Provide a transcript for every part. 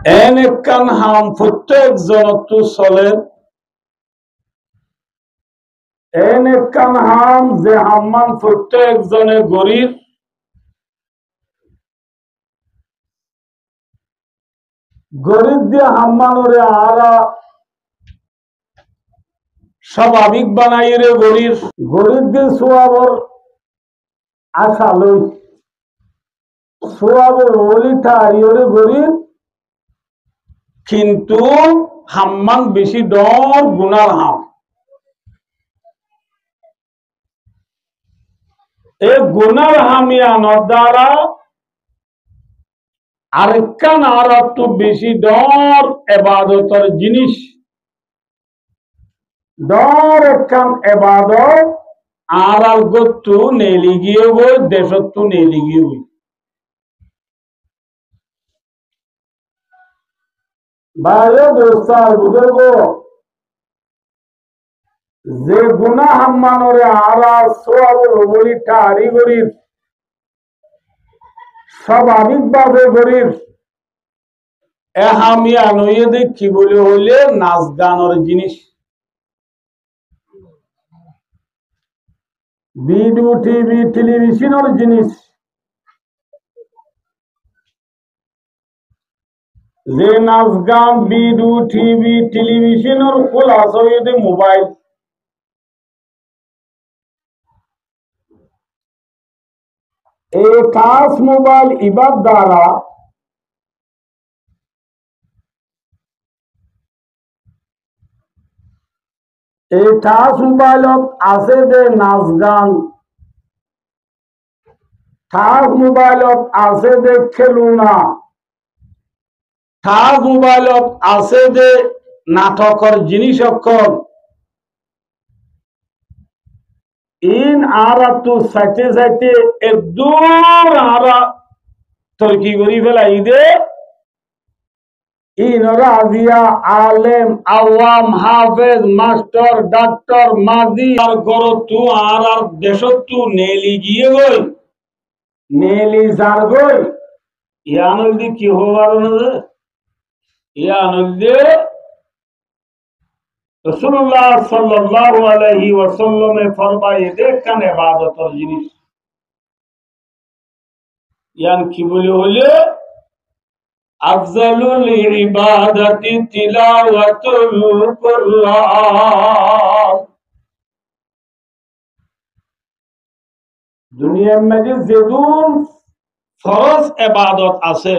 N একখান হাম প্রত্যেক জনতো চলে এন একখান হাম যে হাম্মান প্রত্যেক জনে গরিব গরিব দিয়ে হাম্মানরে আরা স্বাভাবিক বানাই রে গরিব গরিব দিয়ে সোয়াবর আশা লই সোয়াবর ওলিটা আইরে গরিব কিন্তু হাম্মান বেশি ডর গুনার হাম এই গুনার হামিয়ানোর দ্বারা আরেকখান আর একটু বেশি ডর এবাদতের জিনিস ডর একখান এবাদত আর গত্তু নেলি গিয়ে বই দেশত্তু নেলি গিয়ে বই বাইরে দোস্তার বুঝব যে গুনাহ হাম্মানরে আরা সোয়াবুল বলিটা আরি গরিব স্বাভাবিকভাবে গরিব এ হামিয়া নইয়ে দেখি বলে হইলে নাচ গানের জিনিস ভিডিও টিভি টেলিভিশনের জিনিস যে নাচ গান ভিডিও টিভি টেলিভিশনের খোলা সহিত মোবাইল এই টাচ মোবাইল ইবাদ দ্বারা এই টাচ মোবাইলত আছে যে নাচ গান টাচ মোবাইলত আছে যে খেলুনা টাচ মোবাইলত আছে যে নাটকের জিনিস অক্ষর ইন আরা তো সাইতে সাইতে একদম আরা তর্কি করি ফেলাই দে ইনরা দিয়া আলেম আওয়াম হাফেজ মাস্টার ডাক্তার মাজি আর গরো তু আর দেশত তু নেলি গিয়ে গই নেলি যার গই ইয়ানল দি কি হওয়ার না ইয়ানল দে রাসূলুল্লাহ সাল্লাল্লাহু আলাইহি ওয়াসাল্লামে ফরমায়ে দেখেন ইবাদতের জিনিস ইয়ান কি বলে হলে আফজালুল ইবাদাতি তিলাওয়াতুল কুরআন দুনিয়ার মধ্যে যেদুন ফরজ ইবাদত আছে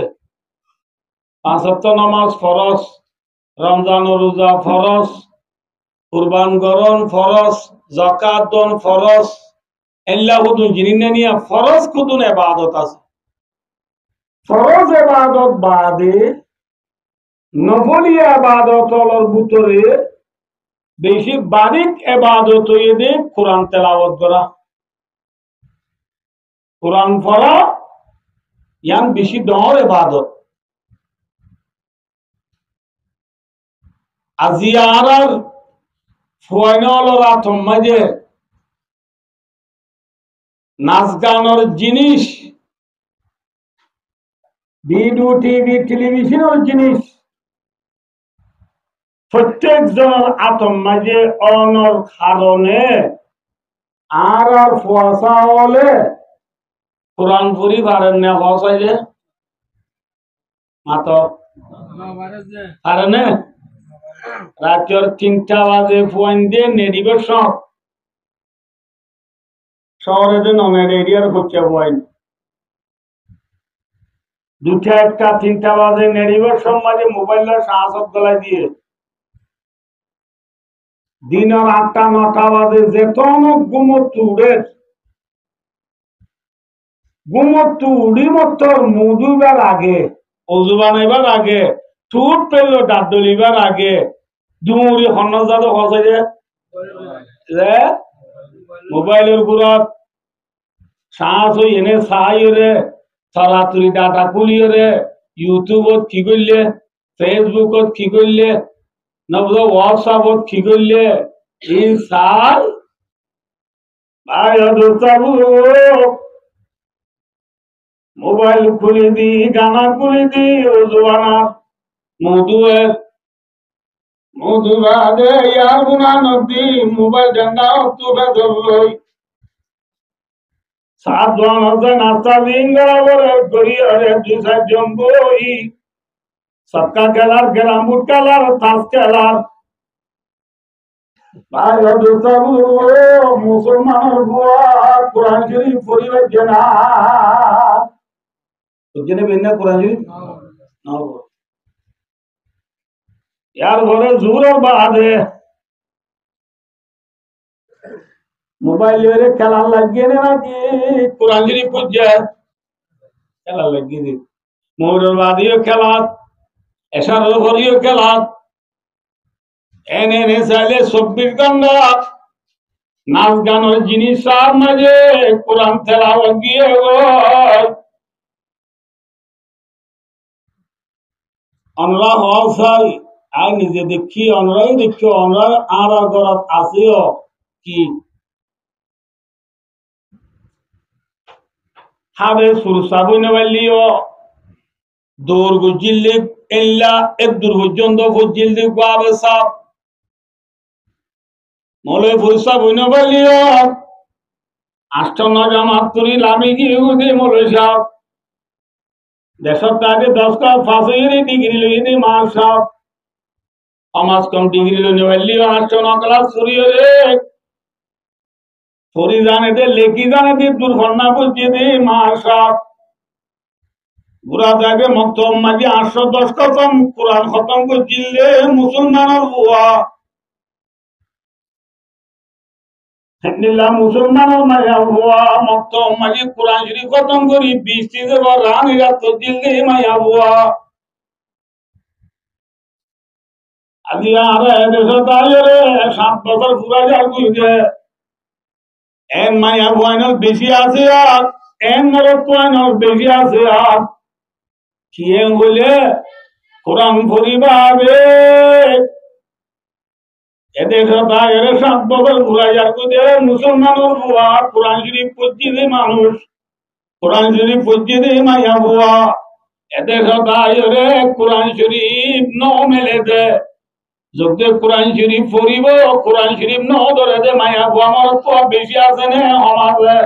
পাঁচ ওয়াক্ত নামাজ ফরজ রমজান ও রোজা ফরজ কুরবান গরন ফরজ যাকাত দন ফরজ আল্লাহ হুদুন জিনিনা নিয়া ফরজ কুদুন ইবাদত আছে ফরজ ইবাদত বাদে নফলি ইবাদতর ভিতরে বেশি বারিক ইবাদত হইছে কোরআন তেলাওয়াত করা কোরআন পড়া ইয়ান বেশি ডর ইবাদত আজিয়ারার ফয়নলরা থম্মাজে নাচ গানের জিনিস ভিডিও টিভি টেলিভিশনের জিনিস প্রত্যেক জনের আতম মাঝে অনর কারণে আর ফসা হলে কোরআন পড়ি পারেন না ফসাইলে মাত পারেন রাতের 3টা বাজে ফোন দিয়ে নেডিবের শহরে যে নমের এরিয়ার হচ্ছে বইন 2টা 1টা 3টা বাজে নেডিবের মাঝে মোবাইলের সাহসত গলায় দিয়ে দিনের 8টা 9টা বাজে যেতন ঘুমত উড়ি মতর মুদুবার আগে অজু বানাইবার আগে টুট পেলো দাঁত দলিবার আগে দুমুড়ি হন্নজাত হসে যে মোবাইলের গুরত সাহস হই এনে চাই রে সরাসরি ডাটা খুলিয়ে রে ইউটিউবত কি করলে ফেসবুকত কি করলে নবদ হোয়াটসঅ্যাপত কি করলে ইনসাল ভাই দোস্তাবু মোবাইল খুলে দি গানা খুলে দি ওজুয়ানা মধুয়ের মধু বাদে ইয়ার গুনা নদী মোবাইল ডান্ডা তুবে ধরলই সাতজন আছে নাস্তা দিন বলে গড়িয়ে দুই চারজন বই সবকা খেলার গেলাম বুট খেলার তাস খেলার মুসলমানের বুয়া কোরআন শরীফ পড়িবে না কোরআন শরীফ यार घरे जूर और बादे मोबाइल ले खेला लगे ने ना कि कुरान शरीफ पूछ जाए खेला लगी थी मोर बादियो खेला ऐसा रोहरियो खेला एने ने साले 24 घंटा नाच गान और जिनिस सार मजे कुरान तेलावत किए गो अनरा हौसाई আর নিজে দেখি অনরাই দেখি অনরা আর গরাত আসিও কি হাবে সুরসা বইনে বালিও দৌর গুজিল্লি ইল্লা একদুর পর্যন্ত গুজিল্লি গাবে সাপ মলে ফুরসা বইনে বালিও আষ্টম জামাত তুরি লামি কি উদি মলে সাপ দেশত তাকে 10 কা ফাঁসি ডিগ্রি লইনি মার সাপ Amas kam degree lo nevalli ashton class suriyo re suri jane de leki jane de durghonna bujje de masha gura jage maktam maji 810 khatam Quran khatam ko jille musulmaner huwa Alhamdulillah musulmaner maya huwa maktam maji Quran sharif khatam kori 20 tize bar rani rat to jille maya huwa আজি আর দেশে তাইরে 7 বছর পুরা যার কইছে N মায়া ওয়াইনাল বেশি আছে আর N নরক ওয়াইনাল বেশি আছে আর কিয়ে বলে কোরআন পড়িবাবে এ দেশে তাইরে 7 বছর পুরা যার কইছে মুসলমানের বুয়া কোরআন শরীফ পড়তে মানুষ কোরআন শরীফ পড়তে মায়া বুয়া এ দেশে তাইরে কোরআন শরীফ ন মেলে দে যুগে কোরআন শরীফ পড়িব কোরআন শরীফ ন ধরে দে মায়া গো আমার তো বেশি আছে না আমারে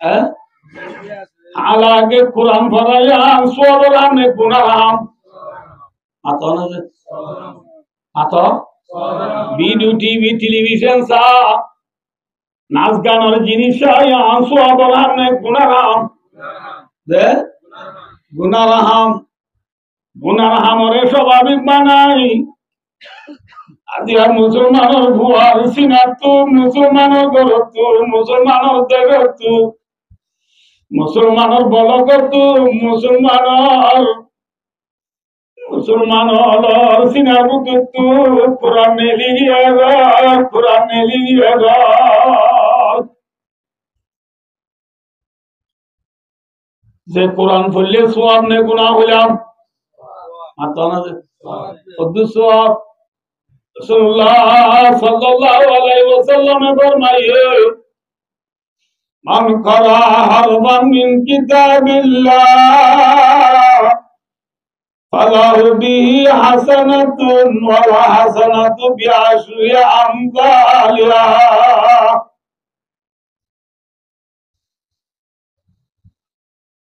হ্যাঁ আলাগে কোরআন পড়ায়া সবরাম নে গুনাহাম আতো না যে আতো ভিডিও টিভি টেলিভিশন সা নাচ গানের জিনিস আয়া সবরাম নে গুনাহাম দে গুনাহাম গুনাহামরে স্বাভাবিক বানাই আদিয়া মুসলমানের ভুয়ার সিনাতু মুসলমানের গরতু মুসলমানের দেগতু মুসলমানের বলকতু মুসলমানের সিনাবুতু কোরআন লিগিয়া যে কোরআন পড়লে সওয়াব নে গুনাহ হইলাম আতানা যে কদ্দু সওয়াব রাসূলুল্লাহ সাল্লাল্লাহু আলাইহি ওয়াসাল্লাম ফরমায়ে মান ক্বারা হারফান মিন কিতাবিল্লাহ ফালাহু বিহি হাসানাতুন ওয়া হাসানাতু বিআশরি আমসালিহা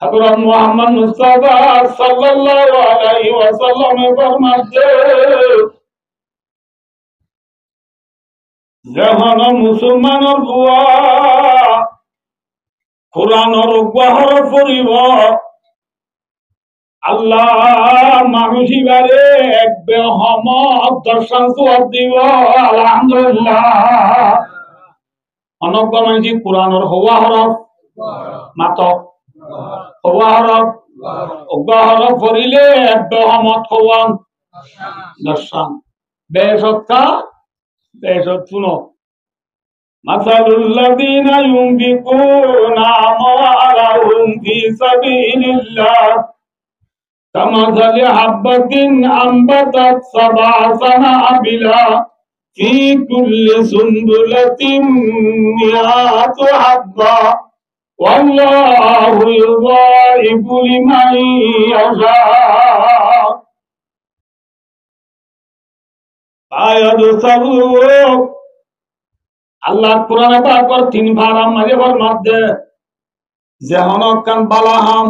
হযরত মুহাম্মদ মুস্তাফা সাল্লাল্লাহু আলাইহি ওয়াসাল্লাম ফরমাতে যখন মুসলমানের বুয়া কোরআনের উপহার পড়িব আল্লাহ মানুষই বারে একবে হমত দর্শন সওয়াব দিব আলহামদুলিল্লাহ অনক মানুষ কোরআনের হওয়া হরফ মাতক হওয়া হরফ উপহার পড়িলে একবে হমত হওয়ান দর্শন বেশক্কা শুনো মাসালুল্লাযীনা ইউনফিকুনা আমওয়ালাহুম ফি সাবিলিল্লাহ কামাসালি হাববাতিন আনবাতাত সাবআ সানাবিলা ফি কুল্লি সুনবুলাতিন মিআতু হাব্বা ওয়াল্লাহু ইউযাইফু লিমান ইয়াশা আল্লাহ কোরআনে পাক কর তিন ভাড়া মাঝে বল মধ্যে যে হনকান বালাহাম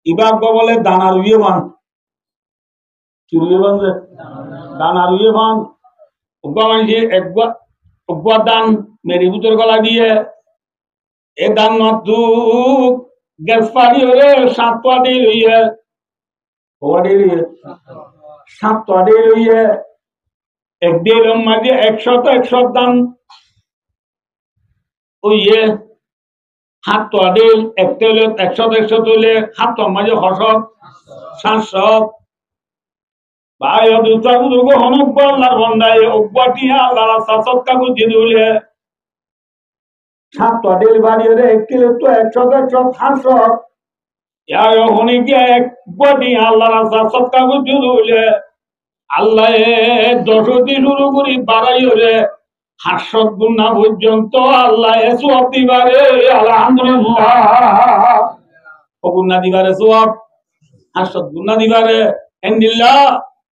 ইবাগ বলে দানা রুইয়ে বান কি রুইয়ে বান যে দানা রুইয়ে বান উগা মানছি একবার উগা দান মেরি ভিতর গলা দিয়ে এ দান নতু গ্যাস পানি হলে 7 পানি রইয়ে ওয়াডি রইয়ে 7 পানি রইয়ে এক দেড় মাঝে 100 দান ওইয়ে হাত তো আদিল একটা হলে 100 তুলে হাত তো মাঝে হসব 700 ভাই দুটা দুগো হনক বল্লার বন্দায় অব্বাটিয়া আল্লাহ সাসত কাগজ দিলে সাত তো আদিল বাড়ি হলে 1 কিলো তো 100 700 ইয়া হনি কি এক বডি আল্লাহ সাসত কাগজ দিলে আল্লাহ 10 দিন শুরু করি বাড়াই হলে 700 গুণা পর্যন্ত আল্লাহ সওয়াব দিবারে আলহামদুলিল্লাহ ও গুণা দিবারে সওয়াব 700 গুণা দিবারে আলহামদুলিল্লাহ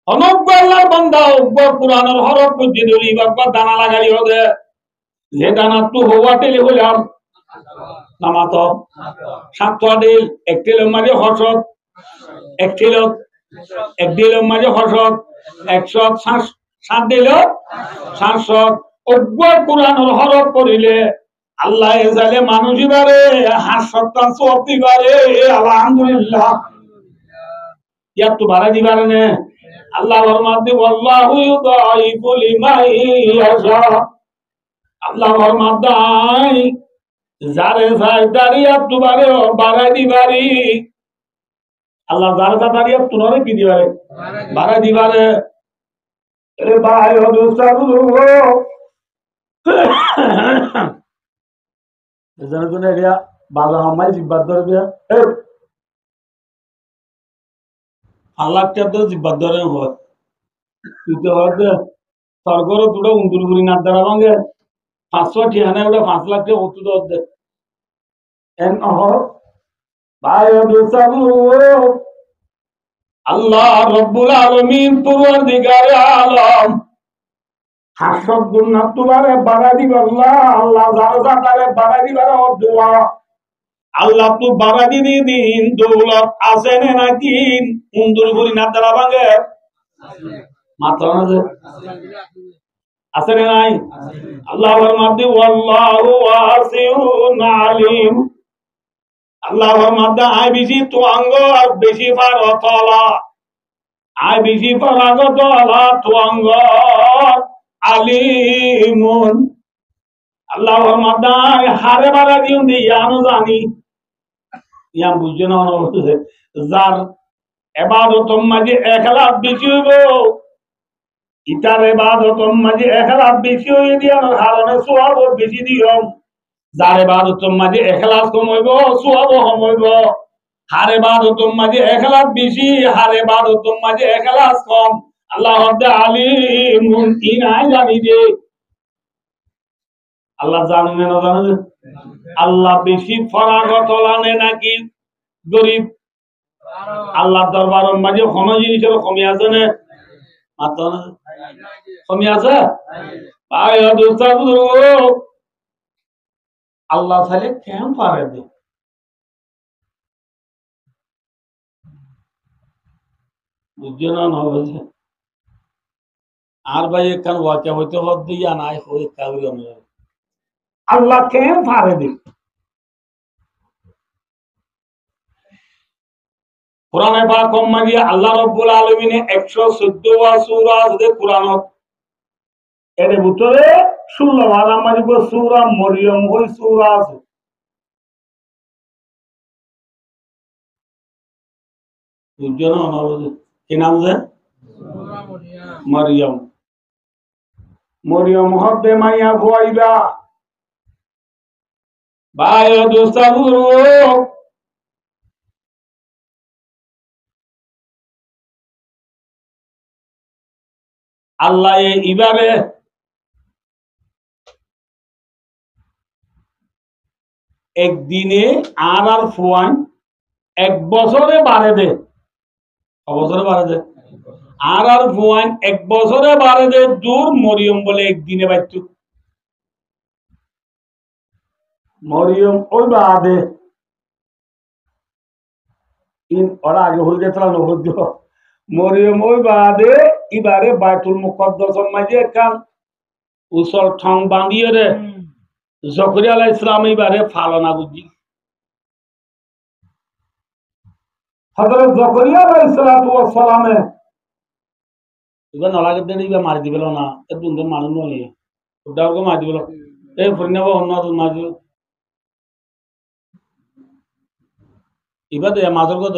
অনব্য আল্লাহর বান্দা ও কুরআনের হরফ বুঝি দলি বাবা দানা লাগাই হবে যে দানা তো হওয়াতে হলাম নামাতো 7 দিল এক কিলো মাঝে হসত 1 কিলো 1 দিলের মাঝে হসত 107 দিল 700 অব্বর কুরআনের হরফ পড়িলে আল্লাহ জালে মানুষ বারে 700 সওয়াব দিবারে আলহামদুলিল্লাহ ইয়া তো বাড়া দিবারে না আল্লাহ ফরমাতে আল্লাহু ইউদাইফু লিমান ইয়াশা আল্লাহ ফরমাদাই যারে চাই দাঁড়িয়ে তো বাড়া দিবারি আল্লাহ যারে দাঁড়িয়ে তুনরে কি দিবারে বাড়া দিবারে এ ভাই ও দোস্তাবু এজন্য তো এরিয়া বাবা আমায় জিব্বাত ধরবে আল্লাহ তো জিব্বাত ধরে হয় তুই তো হতে সরগর দুটো উন্দুরগুড়ি না দ্বারা ভাঙে 500 ঠিকানা ওটা 5 লাখ টাকা ওতু দে এন ভাই দোস্তাবু আল্লাহ রব্বুল আলামিন পরওয়ারদিগারে আলম 700 গুণা তোমারে বাড়া দিব আল্লাহ যারা তারে বাড়া দিবার দোয়া আল্লাহ তো বাড়া দিন দৌলত আছে নাকি উন্দুর গুরি না দ্বারা ভাঙে মাত্র না যে আছে নাই আল্লাহ ফরমাতে আল্লাহু ওয়াসিউন আলিম আল্লাহ ফরমাতে আই বেশি তো অঙ্গ আর বেশি ফারতলা আই বেশি ফারাগতলা তো অঙ্গ আলিমুন আল্লাহ ফরমাতে হারে বাড়া দিউন দিয়ানো জানি ইয়াম বুঝছো না যার ইবাদত মাঝে ইখলাস বেশি হইব ইতার ইবাদত মাঝে ইখলাস বেশি হই দিয়ানোর কারণে সওয়াব বেশি দিও যার ইবাদত মাঝে ইখলাস কম হইব সওয়াব কম হইব হার ইবাদত মাঝে ইখলাস বেশি হার ইবাদত মাঝে ইখলাস কম আল্লাহ হদ্দে আলিমুন ইনাই জানি যে আল্লাহ জানেন না জানেন আল্লাহ বেশি ফরাগত লানে নাকি গরিব আল্লাহ দরবারের মাঝে কোন জিনিসের কমি আছে না মাত্র না কমি আছে ভাই দোস্তাবু আল্লাহ তাহলে কেন পারে দে বুঝছো না না বলছে আর ভাই একখান ওয়াক্য হইতে হদ দিয়া নাই হই কাউরি আল্লাহ কেন পারে দে কোরআনে পাক মারিয়া আল্লাহ রাব্বুল আলামিন 114 সূরা আছে কোরআনত এর ভিতরে 16 বার আমাদের সূরা মরিয়ম ওই সূরা আছে বুঝছো না কি নাম যে সূরা মরিয়ম মরিয়ম হবে মাইয়া ভুয়াইবা ভাই দোস্তাবু আল্লাহ ইবারে একদিনে আর ফুয়ান 1 বছরে বাড়ে দে বছরে বাড়ে দে আর ভুয়ান 1 বছরে বারে দে দূর মরিয়ম বলে একদিনে বাইতু মরিয়ম ওই বাদে ওরা আগে হয়ে গেছিল নবদ্য মরিয়ম ওই বাদে এবারে বাইতুল মুকদ্দাসের মাঝে একখান উসল ঠং বাঁধিয়ে রে জকরিয়া আলাইহিস সালাম এবারে ফালনা বুঝি হযরত জকরিয়া আলাইহিস সালামে এবার নলাগে দেন এবার মারি দিবেল না এ দুন্দে মানুষ নয় ওটাকে মারি দিবেল এই ফরিনাবা অন্য মারি এবার দে মাদর কত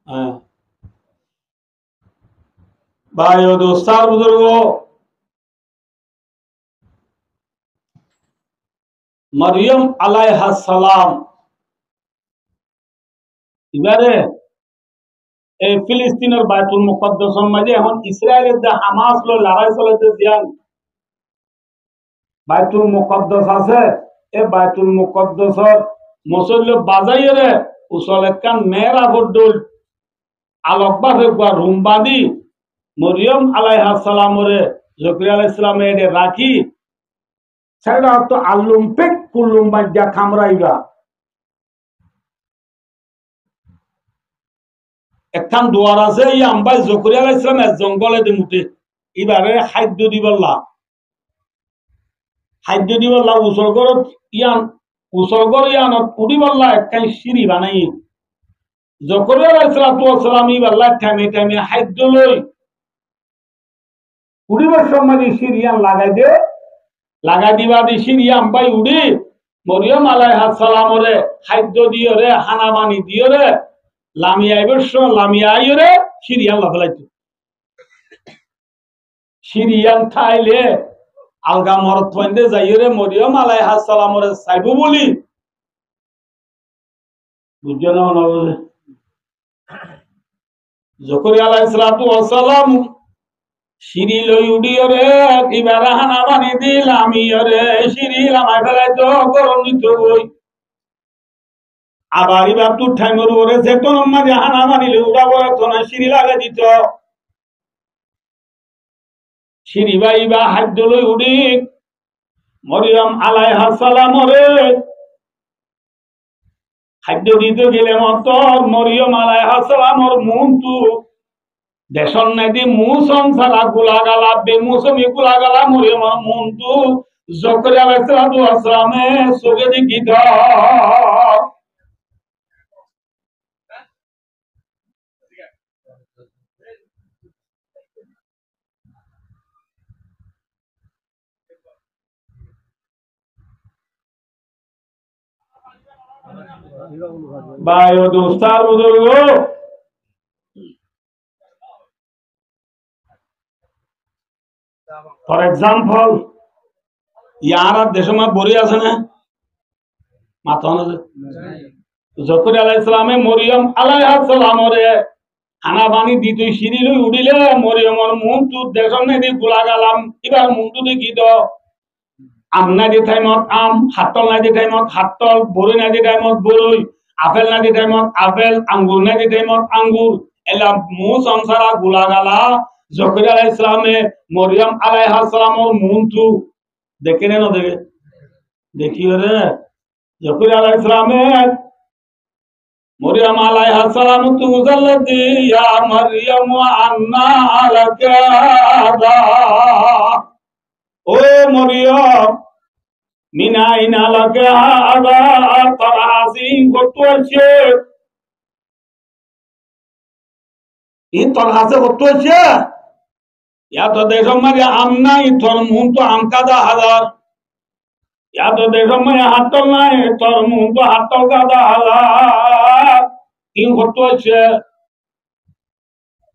হ্যাঁ ভাই ও দোস্তার বুজুর্গ মরিয়ম আলাইহিস সালাম এবারে এই ফিলিস্তিনের বাইতুল মুকদ্দাসের মাঝে এখন ইসরায়েলের যে হামাস লো লড়াই চলেছে জিয়ান বাইতুল মুকদ্দাস আছে এই বাইতুল মুকদ্দাসের মুসল্লি বাজাইয়ে রে উসল একখান মেয়েরা বড্ডল আলোকবা ফেকুয়া রুম বাঁধি মরিয়ম আলাইহিস সালামরে জকরিয়া আলাইহিস সালামে এডে রাখি সেটা তো আল্লুম পেক কুল্লুম বাজ্জা খামরাইগা একখান দুয়ার আছে এই আম্বাই জকরিয়া আলাইহিস সালামের জঙ্গলে দে মুতে এবারে খাদ্য দিবল্লা উসলগরত ইয়ানত উড়িবল্লা একখান সিঁড়ি বানাই জকরিয়া আলাইহিস সালাম ইবাল্লা টাইমে টাইমে খাদ্য লই উড়িবার সময় সিরিয়ান লাগাই দিবা দি সিরিয়াম বাই উড়ি মরিয়ম আলাইহিস সালামরে খাদ্য দিও রে হানা বানি দিও রে লামিয়াইও রে সিরিয়ান লাফলাইতো সিরিয়ান খাইলে আলগা মরত পয়েন্টে যাইও রে মরিয়ম আলাইহিস সালামরে চাইবো বলি বুঝছো না বুঝে জকরিয়া আলাইহিস সালাম সিঁড়ি লই উড়িও রে এবার হানা বানি দিলাম রে সিঁড়ি লামাই ফেলাই তো গরম নিত বই আবার এবার তুর ঠাইমর ওরে সে তো মাঝে হানা বানিলে উড়া বলে তো না সিঁড়ি লাগাই দিত সিঁড়ি বাই বা হাদ্য লই উড়ি মরিয়ম আলাইহিস সালাম রে খাদ্য দিতে গেলে মতর মরিয়ম আলাইহিস সালামর মন তু দেশন নদী মুসম সালা গুলা গালা বেমুসমি গুলা গালা মরিয়ম মন্তু জকরিয়া আলাইহিস সালামে সোগে দেখি দ ভাই ও দোস্তার বুজুর্গ ফর এক্সাম্পল ইয়ার দেশমা বরি আছে না মাথা জকরিয়া আলাইহিস সালামে মরিয়ম আলাইহিস সালামরে খানা বানি দিতে সিঁড়ি লই উড়িলে মরিয়মর মুন তু দেশন নেদি গুলা গালাম এবার মুন তু দেখি তো আম না দি টাইমত আম হাতল না দি টাইমত হাতল বড়ই না দি টাইমত বড়ই আপেল না দি টাইমত আপেল আঙ্গুর না দি টাইমত আঙ্গুর এলা মু সংসারা গুলা গালা জকরিয়া আলাইহিস সালামে মরিয়ম আলাইহিস সালামর মুন তু দেখে না দেখে দেখিও রে জকরিয়া আলাইহিস সালামে মরিয়ম আলাইহিস সালাম তুজাল্লাতি ইয়া মারইয়াম আন্না লাকা ও মরিয়ম মিনাইনা লাকা আদা তারাসিন কতছে ইন তারাসে কতছে ইয়া তো দেখম মারি আম নাই তোর মুন তো আম কাদা হাজার ইয়া তো দেখম মারি হাতল নাই তোর মুন তো হাতল কাদা হাজার ইন কতছে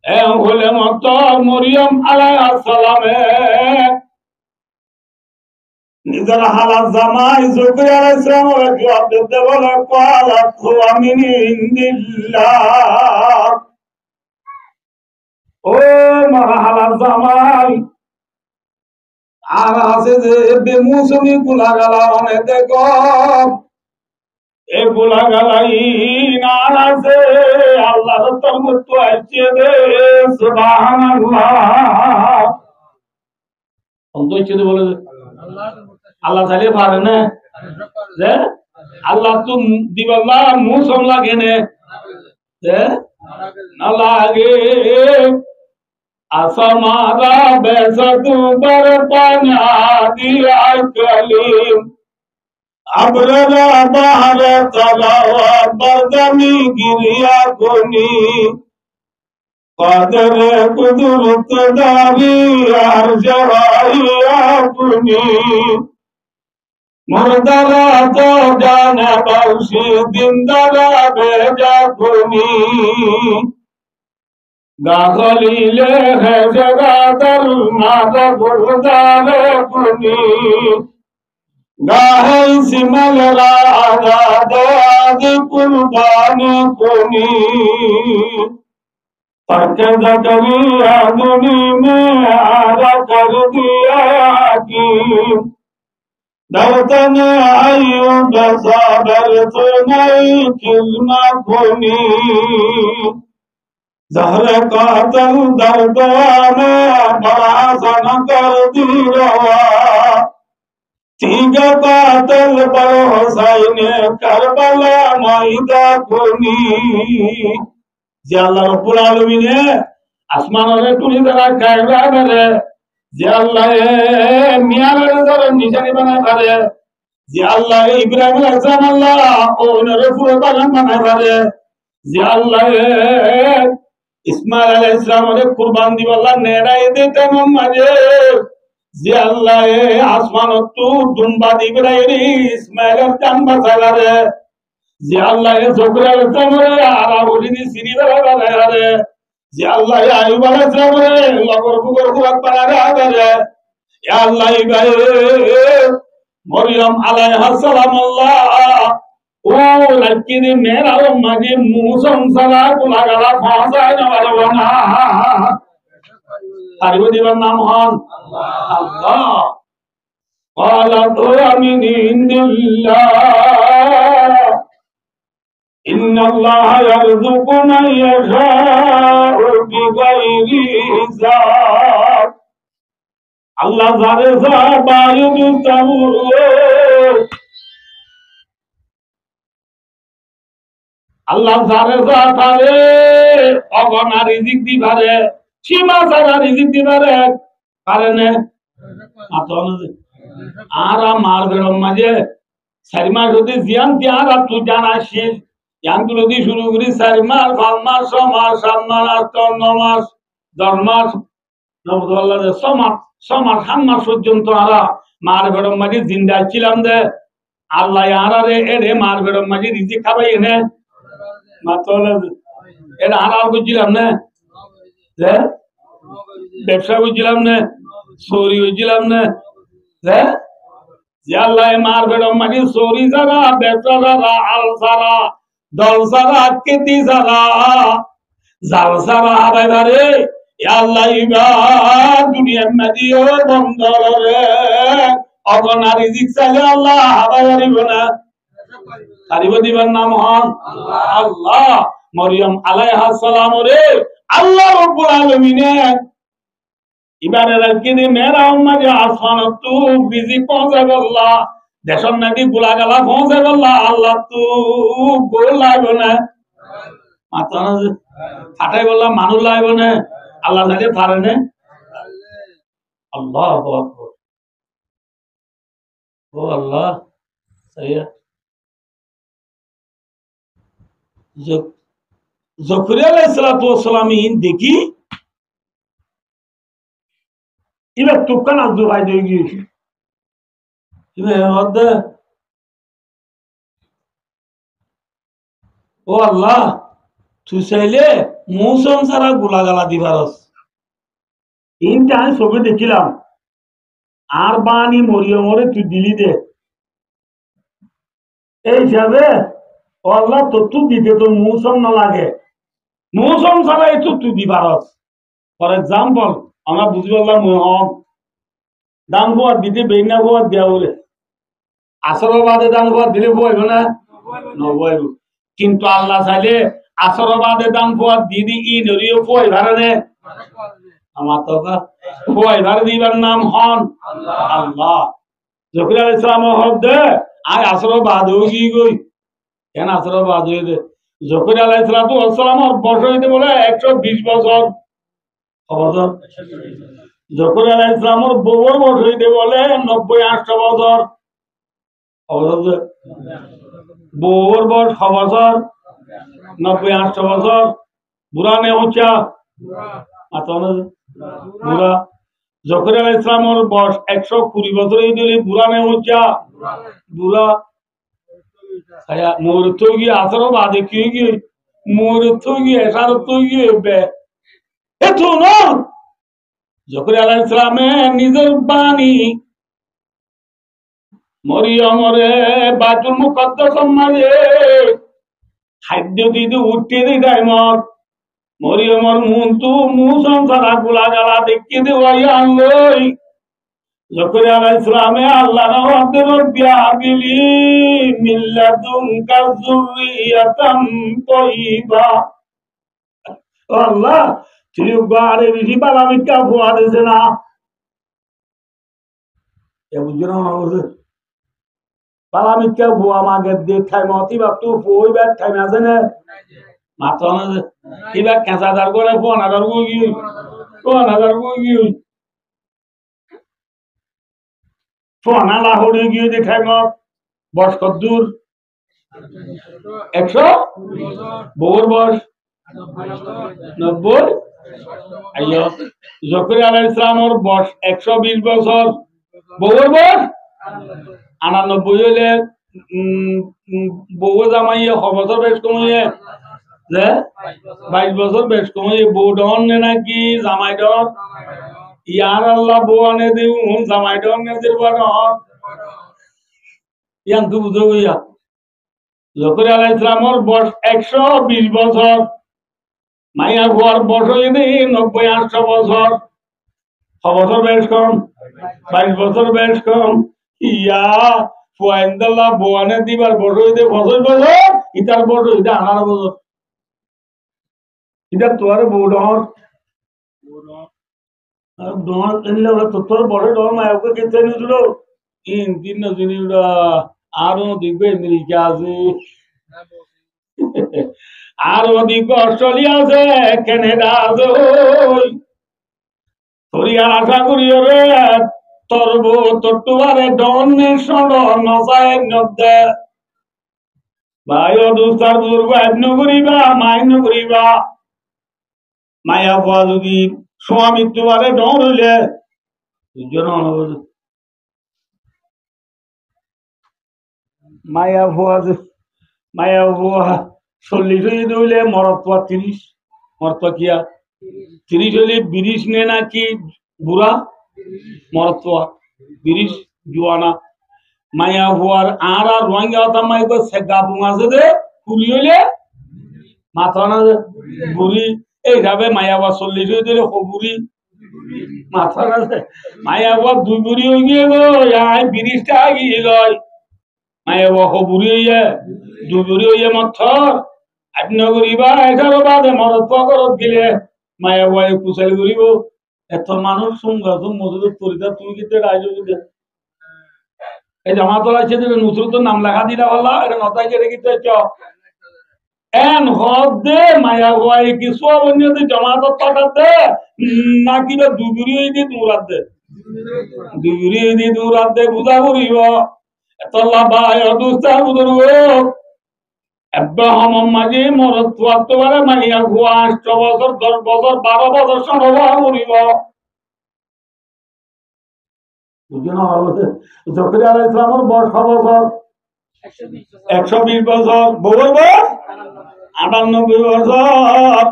এ হলে মত মরিয়ম আলাইহিস সালামে নিজের হালাত জামাই জকরিয়া আলাইহিস সালামের জবাব দিতে বলে ক্বালাত হুয়া মিন ইনদিল্লাহ ও মারা হালাত জামাই আর আছে যে বেমুসমি গুলা গালা অনেক দেখো এগুলা গালাই নার আছে আল্লাহর তরফ তো আসছে রে সুবহানাল্লাহ অন্তর ইচ্ছে বলে আল্লাহ চাইলে পারে না যে আল্লাহ তো দিবাল্লা মৌসুম লাগে না যে না লাগে আসমারা বেসত বার পানা দিয়া কলিম আবরারা বাহারা তালাওয়া বরদামি গিরিয়া কোনি قادر قدرت داری ارجوائی اپنی مردرا تو جانا بخشی دندرا بیجا کنی گاخلیل ہے جگہ در نادا بردار کنی گاہی سمل را آزاد آز قربانی کنی فقد دریا دنی میں آرہ کر دیا حکیم درتن ایوب صابر تو نئی کلمہ کنی زہر قاتل دردوا میں براسن کر دی روا تیگ قاتل بر حسین کربلا مائدہ کنی যে আল্লাহ রব্বুল আলামিনে আসমানের টুনি দ্বারা কায়রা করে যে আল্লাহ মিয়ানের দ্বারা নিশানি বানায় করে যে আল্লাহ ইব্রাহিম আলাইহিস সালাম আল্লাহ ওনার পুরো বাগান বানায় করে যে আল্লাহ ইসমাইল আলাইহিস সালামের কুরবান দিবাল্লাহ নেড়াই দিতে মাঝে যে আল্লাহ আসমানত তো দুম্বা ইব্রাহিম ইসমাইলের জান বাঁচালে যে আল্লাহ জকরিয়া আলাইহিস সালামের আরা বলিনি সিনি বানায় করে যে আল্লাহ আইয়ুব আলাইহিস সালামের লগর ফুগর ফুয়াত বানায় করে ইয়া আল্লাহ ইব্রাহিম মরিয়ম আলাইহিস সালাম আল্লাহ ও লক্ষ্মী মেরা ও মাঝে মুসম সালা কুলাগালা ফাসায় না বারবানা তারিব দিবার নাম হন আল্লাহ قال تو من عند الله إن الله يرزق من يشاء بغير حساب الله زارے سا باید আল্লাহ যারে যা পারে অগণা রিজিক দিবারে সীমা ছাড়া রিজিক দিবারে পারে না আর মার বেরম মাঝে চারি মাস যদি জিয়ান তিয়ার আর তুই জানাসিস ইয়ানগুলো যদি শুরু করি 4 মাস 5 মাস 6 মাস 7 মাস 8 9 মাস 10 মাস 6 মাস 7 মাস পর্যন্ত আরা মার বেরম মাঝে জিন্দা ছিলাম দে আল্লাহ আরে এরে মার বেরম মাঝে রিজিক খাবাই এনে এটা হারাল বুঝছিলাম না ব্যবসা বুঝছিলাম না চোরি বুঝছিলাম না যে আল্লাহ মার বেড়ম মানে চোরি যারা ব্যবসা যারা আল যারা দল যারা কেতি যারা জাল যারা হারাইবারে আল্লাহ ইবার দুনিয়ার মাঝেও বন্ধ রে অগণা রিজিক চাইলে আল্লাহ হারাইব না তারিব দিবার নাম হন আল্লাহ মরিয়ম আলাইহিস সালাম রে আল্লাহ রব্বুল আলামিনে ইবারে রাখি মেরা উম্মতে আসমানত তু বিজি পৌঁছাবে আল্লাহ দেশন নদী গুলাগালা পৌঁছাবে আল্লাহ আল্লাহ তু গোল লাগবে না মাথা ফাটাই বললাম মানুষ লাগবে না আল্লাহ জানে পারে না আল্লাহু আকবার ও আল্লাহ সাইয়া জকরিয়া আলাইহিস সালাম দেখি এবার তুকান আজু ভাই দিয়ে গিয়েছি ও আল্লাহ তুই চাইলে মৌসুম ছাড়া গোলাগালা দিবারস এইটা আমি ছবি দেখিলাম আর বানি মরিয়মরে তুই দিলি দে এই হিসাবে ও আল্লাহ তো দিতে তো মৌসুম না লাগে মৌসুম ছাড়াই তো তুই দিবারস ফর এক্সাম্পল আমরা বুঝি পারলাম দান হওয়ার দিতে বেইনা হওয়ার দেওয়া বলে আসর বাদে দান হওয়ার দিলে বইব না 90 কিন্তু আল্লাহ চাইলে আসরবাদে দাম পোয়া দিদি ই নরিও পোয় ভারনে আমার তো পোয় ভার দিবার নাম হন আল্লাহ জকির আলাইহিস সালাম হদে আয় আসরবাদ হই গই কেন আসরবাদ হই দে জকির আলাইহিস সালাম বয়স হইতে বলে 120 বছর বছর জকির আলাইহিস সালামের বউর বয়স হইতে বলে 90-80 বছর বউর বয়স 6 বছর 90-80 বছর বুড়া নে উচ্চা বুড়া জকির আলাইহিস সালামের বয়স 120 বছর হইতে বুড়া নে উচ্চা বুড়া saya murid tu gi asaro bade ki gi murid tu gi esaro tu gi be eto no জকির আলাইহিস সালামে নিজের বাণী মরিয়মরে বাইতুল মুকদ্দাস মাঝে খাদ্য দিতে উঠতে দি টাইমত মরিয়মর মুন্তু মুসন সারা গুলা গালা দেখি দি ওই আনলই জকির আলাইহিস সালামে আল্লাহর ওয়াদে রব্বিয়া বিলি মিল্লাদুনকা যুররিয়াতাম তাইয়্যিবা আল্লাহ তুই বারে বেশি বালামিকা ফুয়া দিছে না এ বুঝছো না বুঝছো বালামিকা ফুয়া মাগে দে খাই মতি বা তুই ফুই বা খাই না জানে মাতো না কিবা কেঁচাদার করে ফোন আদার গই ফোন আলা হড়ে গিয়ে দেখাই মত বয়স কত দূর 100 বউর বয়স 90 আইয়ো জকির আলাইহিস সালামের বয়স 120 বছর বউর বয়স 99 হইলে বউ জামাইয়ে ক বছর বেশ কমিয়ে যে 22 বছর বেশ কমিয়ে বউ ডন নাকি জামাই ডন ইয়ার আল্লাহ বউ আনে দিউ জামাই ডন নে দিবা ডন ইয়ান তু বুঝো ইয়া জকির আলাইহিস সালামের বয়স 120 বছর মাইয়া বুয়ার বয়স হইনি 90-80 বছর 6 বছর বেশ কম 22 বছর বেশ কম ইয়া ফুয়াইন্দাল্লাহ বোয়ানে দিবার বয়স হইতে বছর ইতার বয়স হইতে 18 বছর এটা তোর বউ ডর ডর এলে ওরা তোর বড় ডর মায়াকে কেটে নিছিল তিন দিন আরো দেখবে আমেরিকা আছে আর ওদিকে অস্ট্রেলিয়া আছে কানাডা আছে তোরি আশা করি রে তোর তোটুয়ারে ডনে সড় নজায় নদে ভাই অদুস্তার বুজুর্গ আইন করিবা মাইন করিবা মায়া ভুয়া যদি স্বামী তোমারে ডর হইলে মায়া ভুয়া 40 হইলে মরতোয়া 30 মরতোয়া কিয়া 30 হইলে 20 নে নাকি বুড়া মরতোয়া 20 জুয়ানা মায়া ভুয়ার আর রোহিঙ্গা হতা মাই গো সেগা বুঙা আছে দে কুড়ি হইলে মাথা না বুড়ি এই যাবে মায়া ভুয়া 40 হইলে বুড়ি মাথা না মায়া ভুয়া 2 বুড়ি হই গিয়ে গো আই 20 টা গিয়ে গয় মায়া ভুয়া বুড়ি হইয়া 2 বুড়ি হইয়া মথর আপনি করিবা এটারও বাদে মরতোয়া করত গেলে মায়া ভুয়া কুচাল করিব এত মানুষ সুঙ্গা তুমি মজুদ করিতা তুমি কিন্তু রাইজ এই জামাতলা আছে যে নুসরত নাম লেখা দিলা হলা এটা নতাই কেটে কিতে চ এন হদ দে মায়া হওয়াই কিছু অবন্যতে জামাত পাঠাতে না কিবা দুগুরি দি দূরাত দে দুগুরি দি দূরাত দে বুঝা করিব এতলা বাই অদুস্তা বুদরু আব্রাহাম মাঝে মরত তোয়াতে পারে মাইয়া হওয়া 8 বছর 10 বছর 12 বছর সরবা করিব জকির আলাইহিস সালামের বয়স বছর 120 বছর বউর বয়স 98 বছর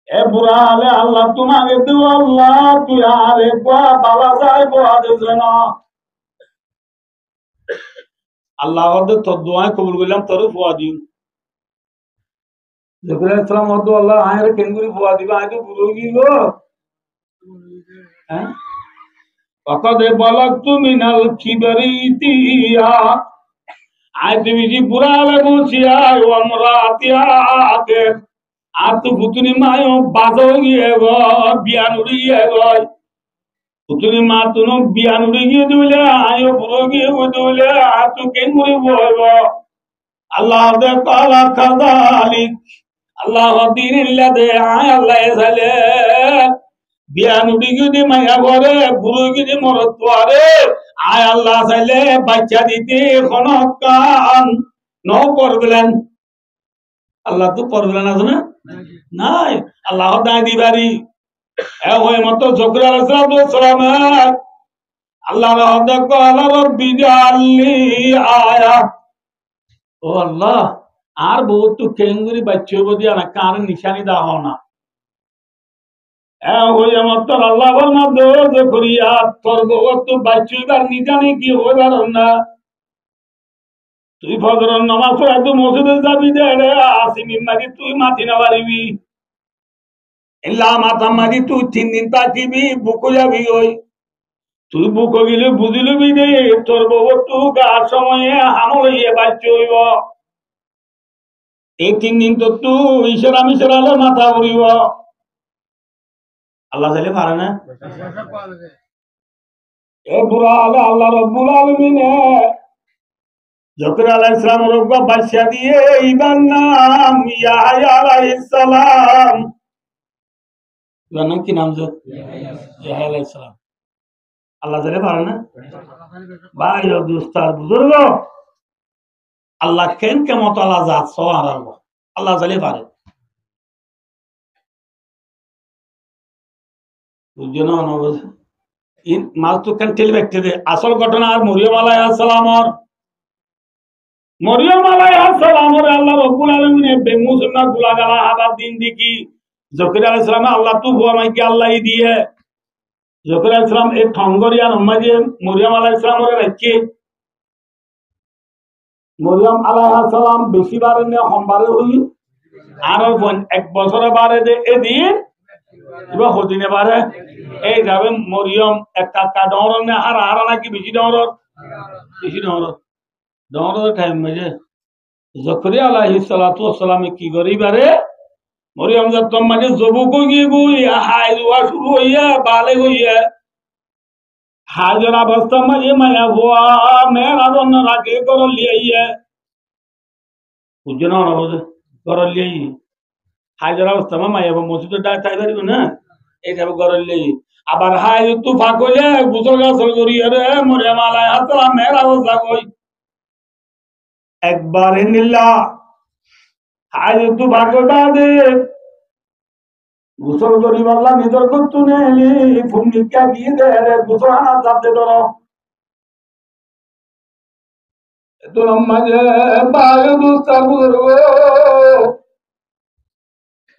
এ বুড়া আলে আল্লাহ তোমাকে দেব আল্লাহ তুই আর একবার বাবা যাই বোয়া দেছে না আল্লাহ ওদের তোর দোয়ায় কবুল করলাম তোর ফুয়া দিও জকির আলাইহিস সালাম ওদের আল্লাহ আয়ের কেঙ্গুরি ফুয়া দিবা আই তো বুড়ো গিল হ্যাঁ وقد بلغت من الكبر إتيا আয় তুমি জি বুড়া বসিয়া আমরা আতিয়াকে আর তো পুতুনি মায়ও বাজো গিয়ে গো বিয়ান উড়ি গিয়ে গয় পুতুনি মা তুনো বিয়ান উড়ি গিয়ে দিলে আয়ো বুড়ো গিয়ে দিলে আর তো কেন করে বইব আল্লাহ দে কালা কাদালিক আল্লাহ দিনিল্লা দে আয় আল্লাহ এসালে বিয়ান উড়ি গিয়ে মাইয়া ঘরে বুড়ো গিয়ে মরত পারে আয় আল্লাহ চাইলে বাচ্চা দিতে কোনো কান ন করবেন আল্লাহ তো করবেন না না নাই আল্লাহ দায় দিবারি এ হয়ে মতো জকর আলাইহিস সালাম আল্লাহ রহমত কলা রব্বি জাল্লি আয়া ও আল্লাহ আর বহুত তো কেঙ্গুরি বাচ্চা বদি আর কার নিশানি দাও না এ হয়ে মতো আল্লাহ বল না দো জকরিয়া তোর বহুত তো বাচ্চার নিশানি কি হইবার না তুই ফজরের নামাজ পড়ে তুই মসজিদে যাবি দে রে আসিমি মারি তুই মাটি না পারিবি ইল্লা মাথা মারি তুই 3 দিন থাকিবি বুকু যাবি ওই তুই বুক গেলে বুঝিলবি রে তোর বউ তুই গার সময়ে আমল হইয়ে বাচ্চা হইব এই 3 দিন তো তুই ইশারা মিশরালে মাথা উড়িব আল্লাহ চাইলে পারে না এ বুড়া আলে আল্লাহ রব্বুল আলামিন জকরিয়া আলাইহিস সালাম রব্বা বাদশা দিয়ে ইবার নাম ইয়াহইয়া আলাইহিস সালাম নাম কি নাম ইয়াহইয়া আলাইহিস সালাম আল্লাহ চাইলে পারে না ভাই ও দোস্তার বুজুর্গ আল্লাহ কেন কেমত আল্লাহ জাত সোয়ার আল্লাহ চাইলে পারে বুঝছো না মাছ তো কেন ঠেলে ব্যক্তি দে আসল ঘটনা আর মরিয়ম আলাইহিস সালামর আল্লাহ রব্বুল আলামিন বেমুসনা গুলাগালা হাবাব দিন দিকি জকরিয়া আলাইহিস সালাম আল্লাহ তু হুয়া মাইকি আল্লাহ দিয়ে জকরিয়া আলাইহিস সালাম এই ঠঙ্গরিয়া নমাজে মরিয়ম আলাইহিস সালামরে রাখি মরিয়ম আলাইহিস সালাম বেশি বারে নে সোমবারে হই আর এক বছরে বারে দে এদিন এবার হদিনে বারে এই যাবে মরিয়ম এক কাকা ডর নে আর নাকি বেশি ডর ডর টাইম মেজে জকরিয়া আলাইহিস সালাতু ওয়াস সালাম কি করিবারে মরিয়ম যতম মাঝে জবুক গিয়ে গুই হাইজ ওয়া শুরু হইয়া বালে হইয়া হাজর অবস্থা মাঝে মায়া হুয়া মেরা দন রাখে কর লিয়ে বুঝছো না কর লিয়ে হাজর অবস্থা মায়া মসজিদে চাই পারিব না এই যাবে কর লিয়ে আবার হাই তু ফাঁকলে গুসল গাছল করি রে মরিয়ম আলাইহিস সালাম মেরা অবস্থা কই একবার নিল্লা হাই তু ফাঁকল বাদে গোসল করি বললাম নিজের করতু নেলি ভূমিকা দিয়ে দে গোসল আনা যাতে ধরো তোর মাঝে বায়ু দুস্তার বুঝবো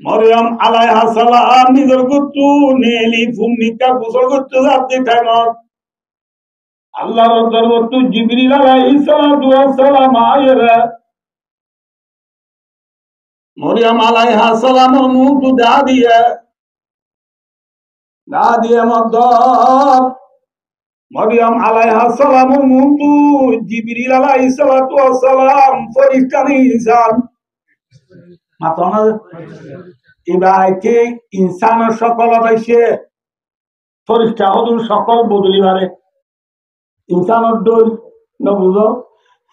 মরিয়ম আলাইহিস সালাম নিজের করতু নেলি ভূমিকা গোসল করতে যাতে টাইমত আল্লাহর দরবার তু জিবরিল আলাইহিস সালাম আয়রা মরিয়ম আলাইহিস সালামের মুখ তো দা দিয়ে মদর মরিয়ম আলাইহিস সালামের মুখ তো জিবরিল আলাইহিস সালাম ফেরেশতা ইনসান মাতনা ইবাইকে ইনসানের সকল হইছে ফেরেশতা হদুর সকল বদলি বারে ইনসানের দল না বুঝো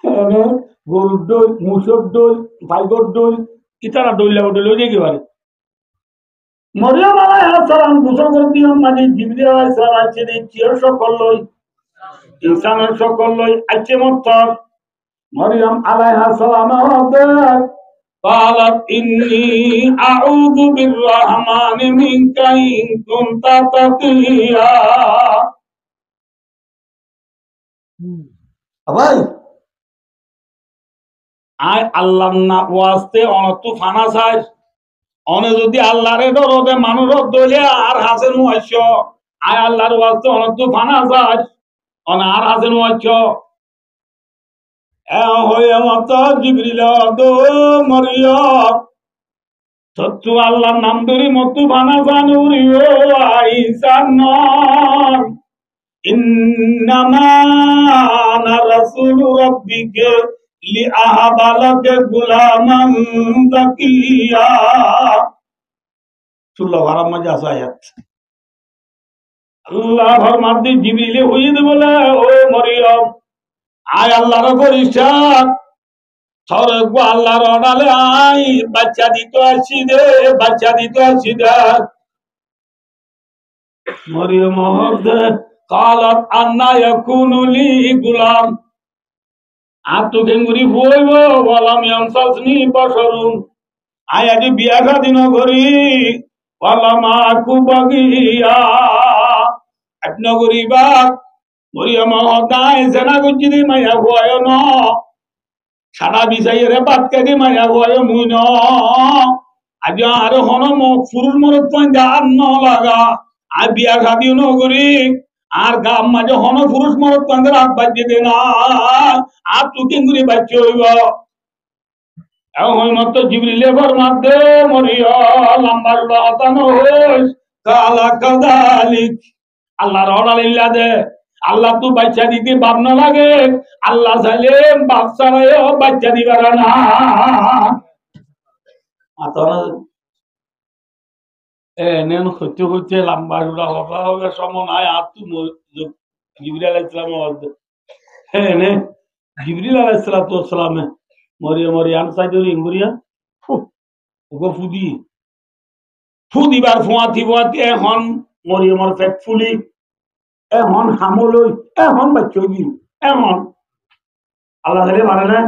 এনে গরুর দল মুসর দল ভাইগর দল ইতারা দল হয়ে গেবারে মরিয়ম আলাইহিস সালাম গোসল করতে মানে জিবরিল আলাইহিস সালাম আছে চির সকল লই ইনসানের সকল লই আছে মতর মরিয়ম আলাইহিস সালাম হবে قالت إني أعوذ بالرحمن منك إن كنت تقيا ভাই আয় আল্লাহর না ওয়াস্তে অনতু ফানা চাই অনে যদি আল্লাহরে ডরবে মানুষ দলে আর হাসেন ওয়াইছ আয় আল্লাহর ওয়াস্তে অনতু ফানা চাই অনে আর হাসেন ওয়াইছ এ হয়ে মত জিবরিল দো মরিয়ম ততু আল্লাহর নাম ধরি মতু ফানা জানুরি ও আইসান ইন্নামা আনা রাসূল রাব্বিকা লিআহাবালাকে গুলামান যাকিয়া সুল্লাহ হারাম মাঝে আছে আয়াত আল্লাহ ফরমাতে জিবরিল হইতে বলে ও মরিয়ম আয় আল্লাহর ফরিস্তাদ সরগ আল্লাহর অর্ডারে আই বাচ্চা দিতে আসি দে বাচ্চা দিতে আসি দে মরিয়ম হদে قالت أن يكون لي غلام আতো গেঙ্গুরি হইব ওয়ালাম ইয়ামসাসনি বাশারুন আয়াদি বিয়া খাদিন করি ওয়ালামা কুবাগিয়া আপনি গরিবা মরিয়ম হদায় জানা গুজি মায়া হয় ন সারা বিজাইরে বাত কাদি মায়া হয় মুই ন আজ আর হন পুরুষ মরত পয়দা আর ন লাগা আর বিয়া খাদিও ন করি আর গাম মাঝে হন পুরুষ মরত পয়দা রাত বাজে দে না আর তু কেঙ্গুরি বাচ্চা হইব এখন মত জিবরিলে ফরমাতে মরিয়ম লম্বার বাতানো হইস কালা কাযালিক আল্লাহর অর্ডার দে আল্লাহ তো বাচ্চা দিতে বাপ না লাগে আল্লাহ চাইলে বাপ ছাড়াইও বাচ্চা দিবার না নেন হচ্ছে হচ্ছে লম্বা জোড়া হবা হবে সময় নাই আর তু জিবরিল আলাইহিস সালাম হ্যাঁ নে জিবরিল আলাইহিস সালামে মরিয়মর ইয়ান সাইদুর ইঙ্গুরিয়া ওগো ফুদিবার ফুয়াতি ফুয়াতি এখন মরিয়মর পেট ফুলি এখন হামলই এখন বাচ্চা দিন এখন আল্লাহ তাআলা পারে না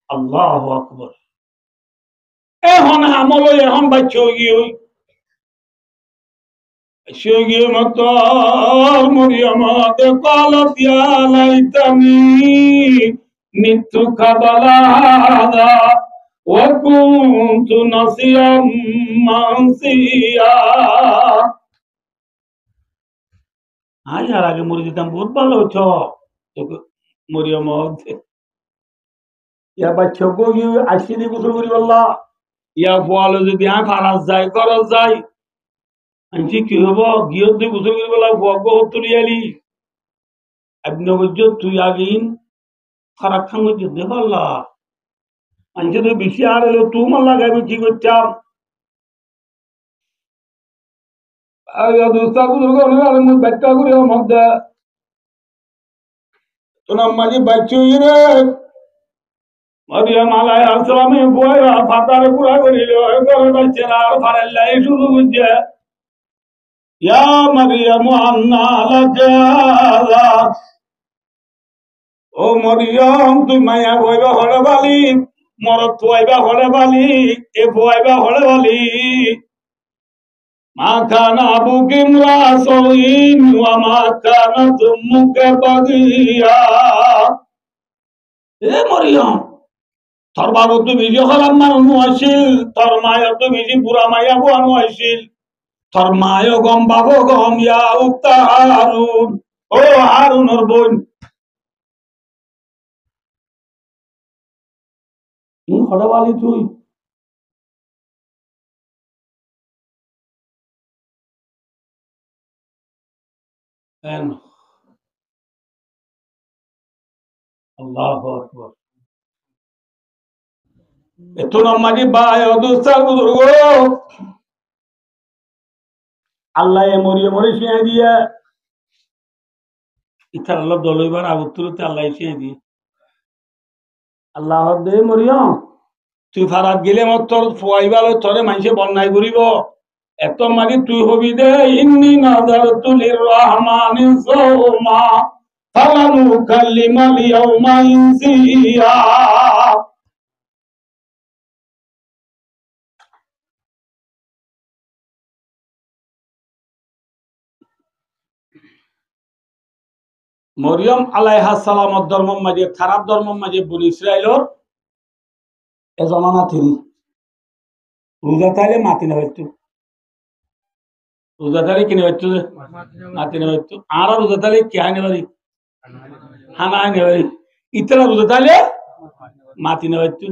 আল্লাহু আকবার এখন হামলই এখন বাচ্চা গিয়ে সে মত মরিয়ম তে কালাত ইয়া লাইতানি মিতু কাবালাদা ওয়া কুনতু নাসিয়াম মানসিয়া আজ আর আগে মরে যেতাম বহুত ভালো হতো মরিয়ম ইয়া বাচ্চা গিয়ে আসিনি গোসল করি বললা ইয়া ফোয়ালো যদি ফারাস যায় খরচ যায় আনছি কি হব গিয়ে তুই গোসল করি বললা ভগ তুলিয়ালি আপনি তুই আগিন খারাপ খাঙ্গ যেতে পারলা আনছি তুই বেশি আর এলো তোমার লাগাইবে কি করতাম বাচ্চা করে মধ্যে তোমার মাঝে বাচ্চা রে মরিয়ম আলাইহিস সালামে বয়া ফাতারে পুরা করিল ঘরে বাচ্চারা আর ফারাল্লাই শুরু হইছে ইয়া মরিয়ম আন্না লাকা হাযা ও মরিয়ম তুই মায়া বইবা হলে বালি মরত তোয়াইবা হলে বালি এ বইবা হলে বালি মা কানা আবুকি ইমরাসউইন ওয়া মা কানাত উম্মুকা বাগিয়া এ মরিয়ম তোর বাবু তো বেশি খারাপ মানুষ আসিল তোর মায়ের তো বেশি বুড়া মায়া বুয়ানো আসিল তোর মায়ও গম বাবু গম ইয়া উক্তা হারুন ও হারুনের বোন হড়বালি তুই আল্লাহু আকবার এতো নামাজি ভাই অদুস্তার বুজুর্গ আল্লাহ মরিয়মরে শিয়া দিয়া ইতার আল্লাহ দলইবার আবুত্তুরতে আল্লাহ শিয়া দিয়ে আল্লাহ দে মরিয়ম তুই ফারাত গেলে মত তোর ফুয়াইবার তোরে মানুষে বন্যায় করিব এত মাগি তুই হবি দে ইন্নি নাযারতু লিররহমানি সাওমা ফালানুকাল্লিমাল ইয়াওমা ইনসিয়া মরিয়ম আলাইহিস সালামর ধর্ম মাঝে খারাপ ধর্ম মাঝে বনি ইসরাইলর এজনা থিরি রোজা তাইলে মাতি না হইতো রোজা তাইলে কিনে হইতো মাতি না হইতো আর রোজা তাইলে কি আইনে বাড়ি হানা আইনে বাড়ি ইতরা রোজা তাইলে মাতি না হইতো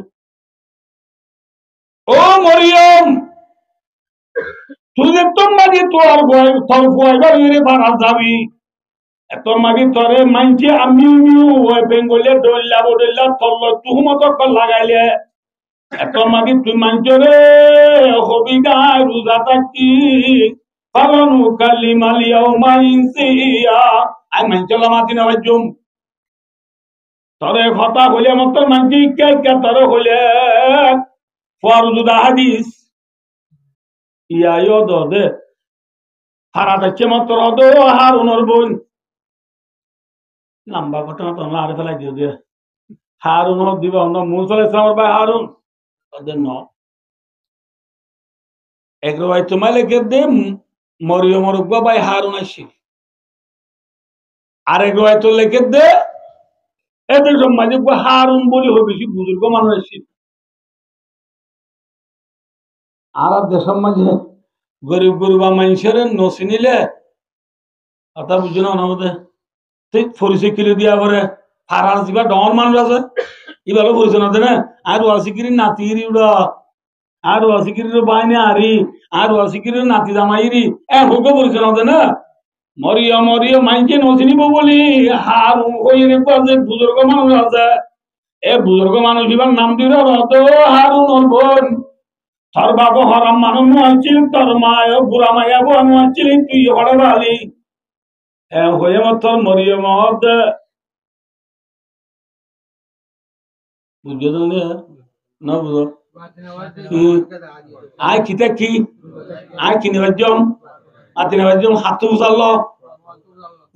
ও মরিয়ম তুই যে তোর মাঝে তোর ভয় তোর ভয় বাড়ি বাড়া যাবি তোর মাগি তরে মানছে আমি বেঙ্গলে ডল্লা তল্ল তুহমত লাগাইলে তোর মাগি তুই মানছ রে হবি গায় রোজা থাকি পালনু কালি মালিয়াও মাইনসিয়া আমি মানছিলাম আদিন আবাজুম তরে কথা হইলে মত মানছি কে তরে হইলে ফরজুদা হাদিস ইয়াইও দে হারা যাচ্ছে মাত্র দো হারুনর বোন লম্বা ঘটনা তো আমরা আরে ফেলাই দিও দিয়ে হারুন দিবা অন্য মুসা ইসলামের ভাই হারুন তাদের ন এক ভাই তোমায় লেখে দে মরিয়মর উগ্বা ভাই হারুন আসি আরেক ভাই তো লেখে দে এদের সমাজে হারুন বলি হবে বেশি বুজুর্গ মানুষ আসি আর দেশের মাঝে গরিব গরিবা মানুষের নসি নিলে কথা বুঝছো না আমাদের ঠিক পরিচয় কিনে দিয়া পরে হারার যা ডর মানুষ আছে এভাবে পরিচয় না দেনে আর ওয়াসিকিরি নাতিরি উড়া আর ওয়াসিকিরির বাইনে আরি আর ওয়াসিকিরির নাতি জামাইরি হোকে পরিচয় না দেনে মরিয়া মরিয়া মাইকে নসি নিব বলি হার হয়ে যে বুজুর্গ মানুষ আছে এ বুজুর্গ মানুষ এবার নাম দিল রত হারুন বোন তোর বাবু হরাম মানুষ আসছিল তোর মায় বুড়া মাইয়া বউ আসছিল তুই হরে বালি হয়ে তোর মরিয়া মহত বুঝছো না বুঝো আয় কিতা কি আয় কিনে বাজম আতিনে বাজম হাতু উজাল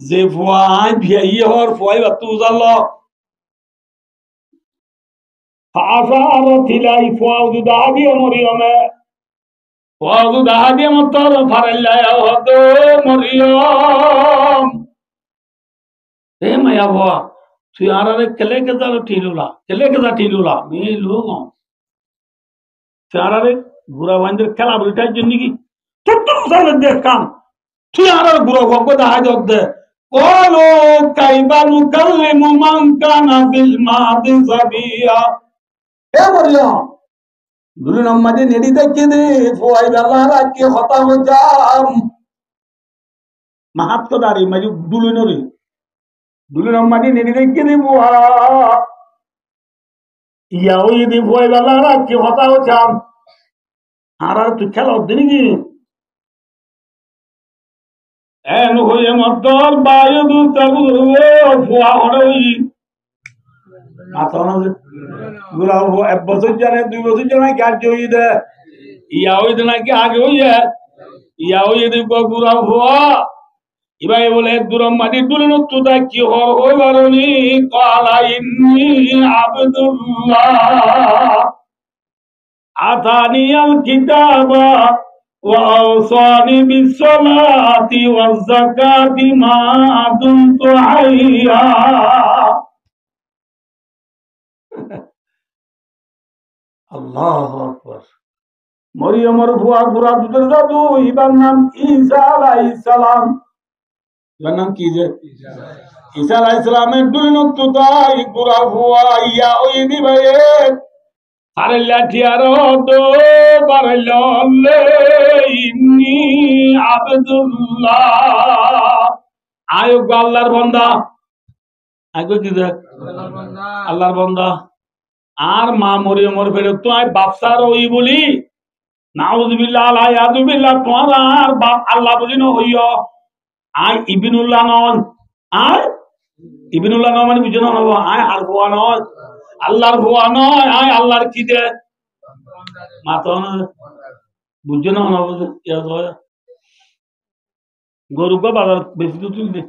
যে ফুয়াই ভিয়াই হর ফুয়াই বাতু উজাল ফাসার থিলাই ফুয়াউদু দাহাদিয়া মরিয়মে ফুয়াউদু দাহাদিয়া মতর ফারাইলাই হদ মরিয়ম হে মায়া ফুয়া তুই আরে কেলে কেজা ঠিলুলা মেলু তুই আরে গুড়া বান্ধের খেলা বলিটার জন্য কি তোর সামনে দেখ কাম তুই আরে গুড়া গপ্প দাহাই দক দে কলো কাইবালু কাল্লিমু মান কানা ফিল মাদি সাবিয়া হে মরিয়ম দুলু নম্মাদি নেডি দেখে দে ফুয়াই বেলা রাখে হতা হো যাম মাহাত্ম দাঁড়ি মাঝে দুলু নরি দুলু নম্মাদি নেডি দেখে দে বুয়া ইয়াও যদি ফুয়াই বেলা রাখে হতা হো যাম আর তুই খেলা দিন কি এন হয়ে মতর বায়ু দু তাবু ফুয়া হড়ই মাথা না গুলা এক বছর জানে 2 বছর জানে কাজ হই দে ইয়া হই দে নাকি আগে হই ইয়া হই দে গুরা ফুয়া ইবাই বলে দুরম মাটি দুলন তুদা কি হর হই বারনি কালা ইন্নী আব্দুল্লাহ আতানিয়াল কিতাবা وأوصاني بالصلاة والزكاة ما دمت حيا الله أكبر মরিয়মের ফুয়া গুড়া দুধের দাদু ইবার নাম ঈসা আলাইহিস সালাম ইবার নাম কি যে ঈসা আলাইহিস সালামের দুলন তো তাই গুড়া ফুয়া ইয়া ওই দিবায়ে আরেল্লা টিয়ারো দো বারলে ইন্নী আব্দুল্লাহ আয় আল্লাহর বান্দা আগে কি দেখ আল্লাহর বান্দা আর মা মরিয়মর ফেরে তো আয় বাপসার ওই বলি নাউযুবিল্লাহ লা ইয়াযুবিল্লাহ তোমার আর বাপ আল্লাহ বলি ন হইও আয় ইবনুল্লাহ নন আর ইবনুল্লাহ নন মানে বুঝো না আয় আর বুয়া নয় আল্লাহর ভুয়া নয় আয় আল্লাহর কি দে মাথা না বুঝছো না গরু কা বাজার বেশি তো তুই দে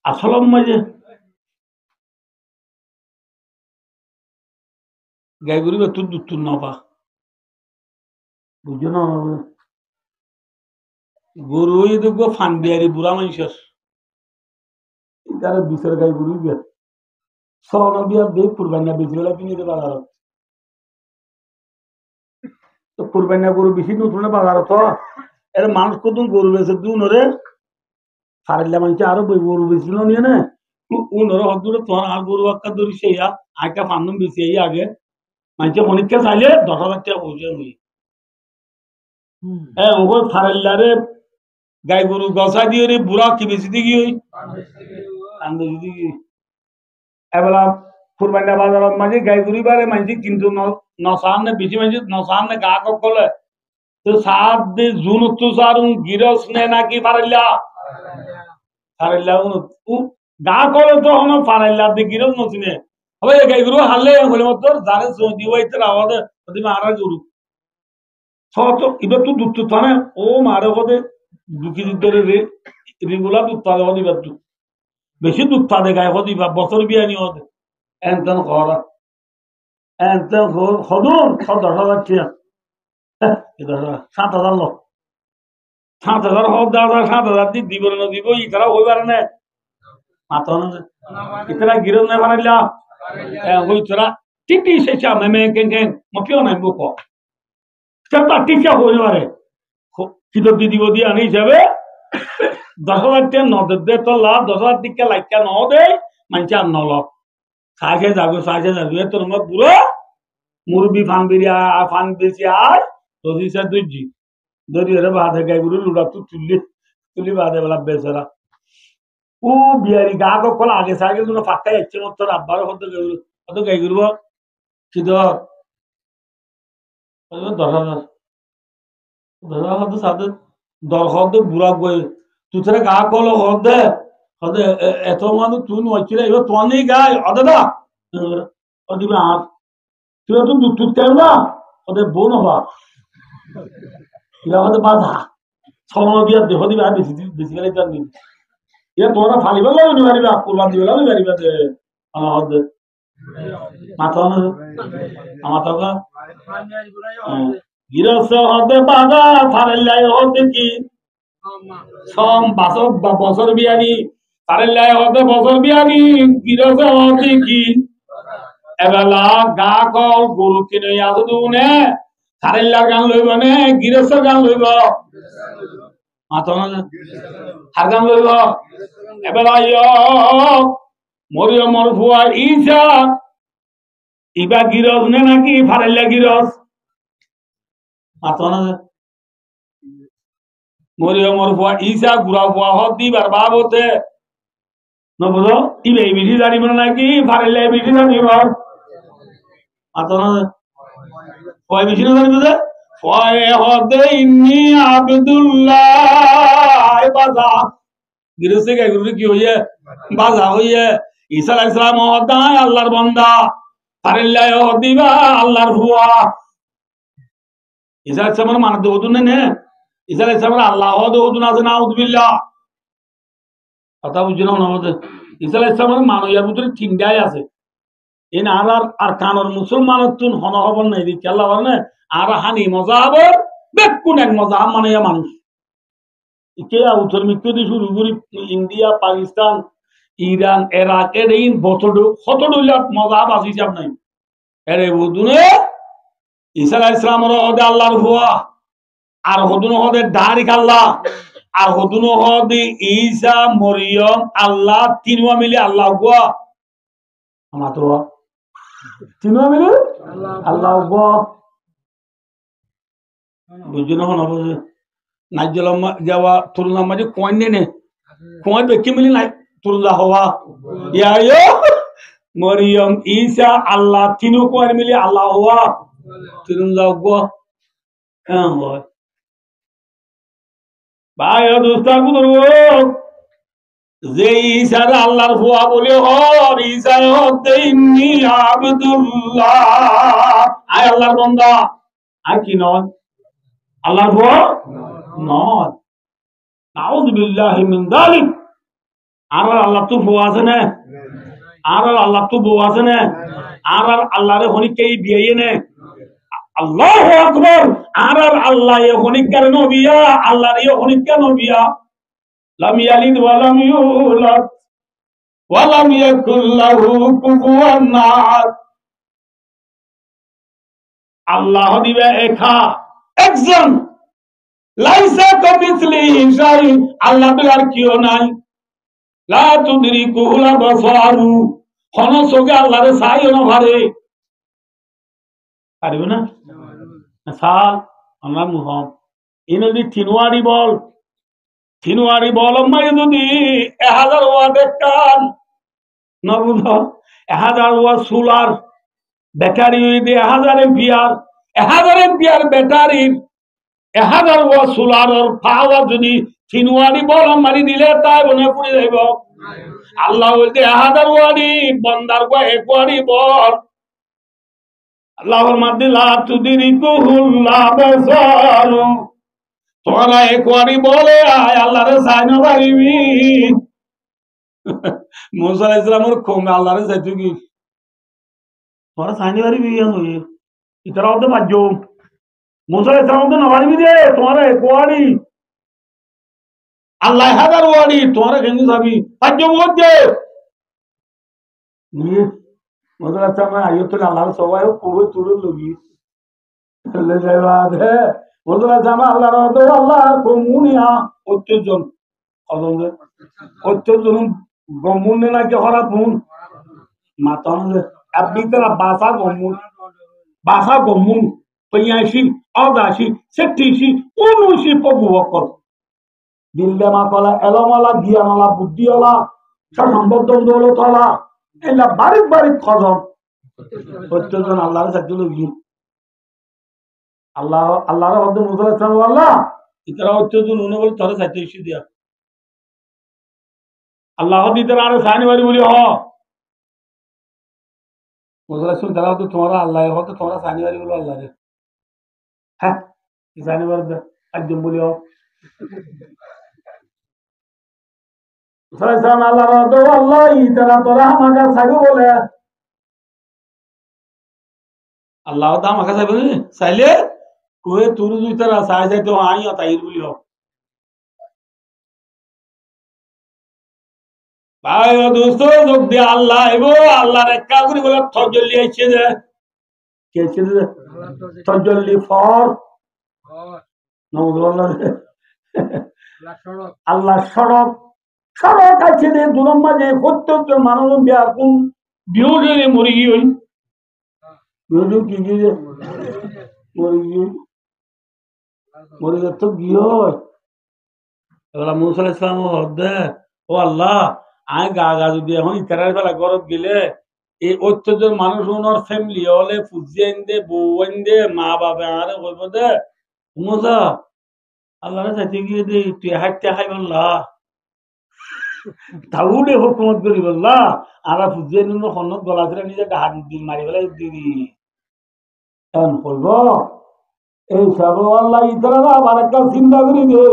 আসলম মাঝে গাই গরু তুর দুত্তুর না পা বুঝছো না গরু দেখবো ফান বিয়ারি বুড়া মানুষের তার বিচার গাই গরু বিয়ার সন বিয়ার দেখ কুরবানি বেশি বেলা কিনে দে বাজারত তো কুরবানি গরু বেশি নতুন বাজারত এর মানুষ কত গরু বেছে দু নরে সারিল্লা মানুষ আরো গরু বেছিল নিয়ে না উনরে হক দূরে তোমার আর গরু আক্কা ধরি সেইয়া আঁকা ফান্দম বেশি আগে মানুষের অনেককে চাইলে 10,000 টাকা পৌঁছে হই ওই ফারেল্লারে গাই গরু গসা দিয়ে রে বুড়া কি বেশি দিকে ওই এবেলা ফুরবান্ডা বাজার মাঝে গাই গরু বারে মাঝে কিন্তু নসানে বেশি মাঝে নসানে গা কলে তো সাত দে জুন তো সারুন গিরস নে নাকি ফারেল্লা ফারেল্লা গা কলে তো হনো ফারেল্লা দে গিরস নসিনে হবে গাই গরু হারলে হলে মতো জানে দিওয়াইতে আওয়াজে ওদি মারা গরু সত এবার তো দুধ তো থানে ও মারে হদে 2 কেজি ধরে রেগুলার দুধ পাবে হদি বার বেশি দুধ পাবে গায়ে হদি বা বছর বিয়ানি হদে এনতেন খরা এনতেন হদুন 10,000 টিয়া 7,000 লোক 7,000 হদ দাদা 7,000 দিব না দিব ই তারা হইবার না মাথা না ইতরা গিরন না বানাইলা হই তোরা টিটি শেষা মেমে কেন মকিও নাই বুকো সেটা টিকা হইতে পারে কিতো দিব দিয়ে আনি যাবে 10,000 টিয়া নদে দে তো লাভ 10,000 টিকা লাইকা ন দে মানছে আর নল সাজে যাবে তোর মত পুরো মুরবি ফান বিরিয়া ফান বেশি আর যদি সে দুজি দরি রে বাদে গাই গুরু লুড়া তুলি বাদে বলা বেচারা ও বিয়ারি গা গো কল আগে সাইকেল দুনো ফাক্কা যাচ্ছে মত তোর আব্বার হতো গাই গুরু কিতো 10,000 ধরা হতো সাথে দরখদ বুড়া গই তুই গা কল হদে হদে এত মানুষ তুই নইছিল এবার তোর নেই গায় অদাদা অদিবে আর তুই তো দুধ খাই না ওদের বোন হবা হতে বাধা ছমা দিয়া দেহ দিবে আর বেশি গেলে তার দিন ইয়া তোরা ফালিবে লাগবে পারিবে কুরবান দিবে লাগবে পারিবে যে আমার হদে মাথা না আমার তো গিরস হতে বাধা ফারেল্লাই হতে কি সম বছর বিয়ানি ফারেল্লাই হতে বছর বিয়ানি গিরস হতে কি এবেলা গা কল গরু কিনে আসো দুনে ফারেল্লার গান লইব নে গিরসের গান লইব মাথা না হার গান লইব এবেলা মরিয় মরফুয়া ইসা ইবা গিরস নে নাকি ফারেল্লা গিরস মাথা না মরিয় মরফুয়া ইসা গুড়া ফুয়া হত দিবার বাব হতে নবুঝো ইবে বিধি জানিব নাকি ফারেল্লা বিধি জানিব মাথা না কয় বেশি না জানিব যে ফয়ে হদে ইন্নি আব্দুল্লাহ বাজা গিরসে গাই গুরু কি হইয়ে বাজা হইয়ে ঈসা আলাইহিস সালাম হদায় আল্লাহর বান্দা ফারেল্লাহ হদিবা আল্লাহর হুয়া ঈসা আলাইহিস সালাম মানে দেবদুন নে ঈসা আলাইহিস সালাম আল্লাহ দেবদুন আছে নাউযুবিল্লাহ কথা বুঝিনা না হতে ঈসা আলাইহিস সালাম মানবিয়ার ভিতরে তিনটাই আছে এন আর কানর মুসলমানের তুন হন হবন নাই দিচ্ছে আল্লাহ বলে আর হানি মজাহাবর বেকুন এক মজাহাব মানে মানুষ কে উত্তর মৃত্যু দিয়ে শুরু করি ইন্ডিয়া পাকিস্তান ইরান এরাক এর এই কতডুলা মজাহাব আছে হিসাব নাই এরে বুদুনে ঈসা আলাইহিস সালামের হদে আল্লাহর হুয়া আর হদুন হদে ডারিক আল্লাহ আর হদুন হদে ঈসা মরিয়ম আল্লাহ তিনওয়া মিলে আল্লাহ হুয়া আমার তো তিনওয়া মিলে আল্লাহ হুয়া বুঝছো না না বুঝে নাইজলাম যাওয়া তুলনা মাঝে কয়েন নে কয়েন ব্যক্তি মিলে নাই তুলনা হওয়া ইয়া মরিয়ম ঈসা আল্লাহ তিনও কয়েন মিলে আল্লাহ হুয়া তুলনা হুয়া হ্যাঁ হয় ভাই দোস্তা গুলো যে ঈসা আল্লাহর হুয়া বলে হর ঈসা হতে ইন্নী আব্দুল্লাহ আয় আল্লাহর বান্দা আর কি নয় আল্লাহর হুয়া নয় নাউযু বিল্লাহি মিন যালিক আর আল্লাহ তো হুয়া আছে না আর আল্লাহ তো হুয়া আছে না আর আল্লাহর হনিকে বিয়ে নে আল্লাহু আকবার আর আল্লাহ এ হনিকার নবিয়া আল্লাহর এ হনিকা নবিয়া লাম ইয়ালিদ ওয়া লাম ইউলাদ ওয়া লাম ইয়াকুল লাহু কুফুয়ান আহাদ আল্লাহ দিবে একা একজন লাইসা কামিসলিহি শাই আল্লাহ তো আর কিও নাই লা তুদরিকুল আবসারু হন সোগে আল্লাহর সাইও না ভারে পারিও না সাল আমরা মুহম যদি থিনুয়ারি বল মাই যদি 1000 ওয়াটের টান না বুঝ 1000 ওয়াট সোলার ব্যাটারি যদি 1000 এম্পিয়ার 1000 এম্পিয়ার ব্যাটারির 1000 ওয়াট সোলারের পাওয়ার যদি থিনুয়ারি বল মারি দিলে তাই মনে পড়ে যাইব আল্লাহ বলতে 1000 ওয়াটি বন্দার গো 1 ওয়াটি বল আল্লাহর মাধ্যমে লা তুদিরিকুহুল্লাহ বাসারু তোরা 1 ওয়াটি বলে আয় আল্লাহরে সাইনো পারিবি মুসা আলাইহিস সালামের কমে আল্লাহরে চাইতো কি তোরা সাইনো পারিবি ইতরা হতে পারজো মুসা আলাইহিস সালাম তো নবারিবি দে তোরা 1 ওয়াটি আল্লাহ 1000 ওয়াটি তোরা কেন যাবি পারজো মধ্যে নিয়ে মুসা আলাইহিস সালাম আইয়ো তো আল্লাহর সবাই কবে তুলে লগি le lleva de ওরা জামা আল্লাহর তো আল্লাহর কমুনিয়া 70 জন কতজন 70 জন গমুনে নাকি হরা ফুন মাতান আপনি তারা বাসা গমুন 85 88 87 79 পগু বকর দিল্লে মাকলা এলমালা গিয়ামালা বুদ্ধিওয়ালা সম্বদ্ধ তলা এলা বারিক বারিক খজম 70 জন আল্লাহর সাথে লগি আল্লাহর মধ্যে মুসা আলাইহিস সালাম আল্লাহ ইতরা 70 জন উনি বলে তোরে সাথে ইস্যু দিয়া আল্লাহ দিতে আরে সানি বাড়ি বলি হ মুসা আলাইহিস সালাম তারা তো তোমারা আল্লাহ হ তো তোমারা সানি বাড়ি বলো আল্লাহ রে হ্যাঁ সানি বাড়ি একদম বলি হ মুসা আলাইহিস সালাম আল্লাহর তো আল্লাহ ইতরা তোরা আমাকে সাগো বলে আল্লাহ তো আমাকে সাগো চাইলে কোয়ে তুরু দুই তারা সাই যাই তো আই তাইর বলি হ ভাই ও দোস্ত যোগ দিয়ে আল্লাহ এবো আল্লাহর একা করে বলে তজল্লি আইছে যে কেছে যে তজল্লি ফর নমুদুল্লাহ আল্লাহ সড়ক আছে যে দুরম মাঝে 70 মানুষ বিয়া কোন বিউরে মরি গই বিউরে কি গিয়ে মরি তো গিয়ে এবার মুসা আলাইহিস সালাম হদে ও আল্লাহ আয় গা যদি এখন ইতারার বেলা গরত গেলে এই 70 জন মানুষ ওনার ফ্যামিলি হলে ফুজিয়েন দে বউয়েন দে মা বাবা আরে বলবো দে মুসা আল্লাহর সাথে গিয়ে দে তুই হাঁটতে খাই বললা তাউলে হুকুমত করি বললা আরা ফুজিয়েন খন্নত গলা ধরে নিজে হাত দিন মারি ফেলাই দিদি এখন হইব এই সব আল্লাহ ইতারা আবার একটা চিন্তা করি দে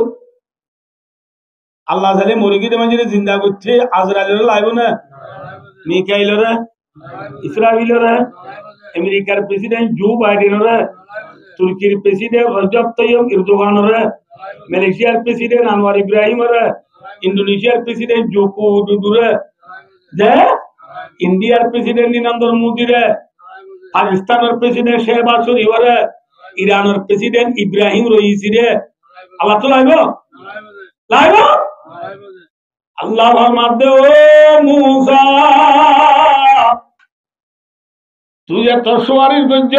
আল্লাহ জালে মরি গিয়ে মানে জিন্দা করছে আজরাইলের লাইব না মিকাইলরে ইসরাইলের আমেরিকার প্রেসিডেন্ট জো বাইডেনের তুর্কির প্রেসিডেন্ট রজব তাইয়্যিব এরদোগানের মালয়েশিয়ার প্রেসিডেন্ট আনোয়ার ইব্রাহিমের ইন্দোনেশিয়ার প্রেসিডেন্ট জোকো উইদোডোরে যে ইন্ডিয়ার প্রেসিডেন্ট নরেন্দ্র মোদিরে পাকিস্তানের প্রেসিডেন্ট শেহবাজ শরীফরে ইরানের প্রেসিডেন্ট ইব্রাহিম রইসিরে আল্লাহ তো লাইব আল্লাহ ফরমাতে ও মুসা তুই এত সোয়ারির গঞ্জ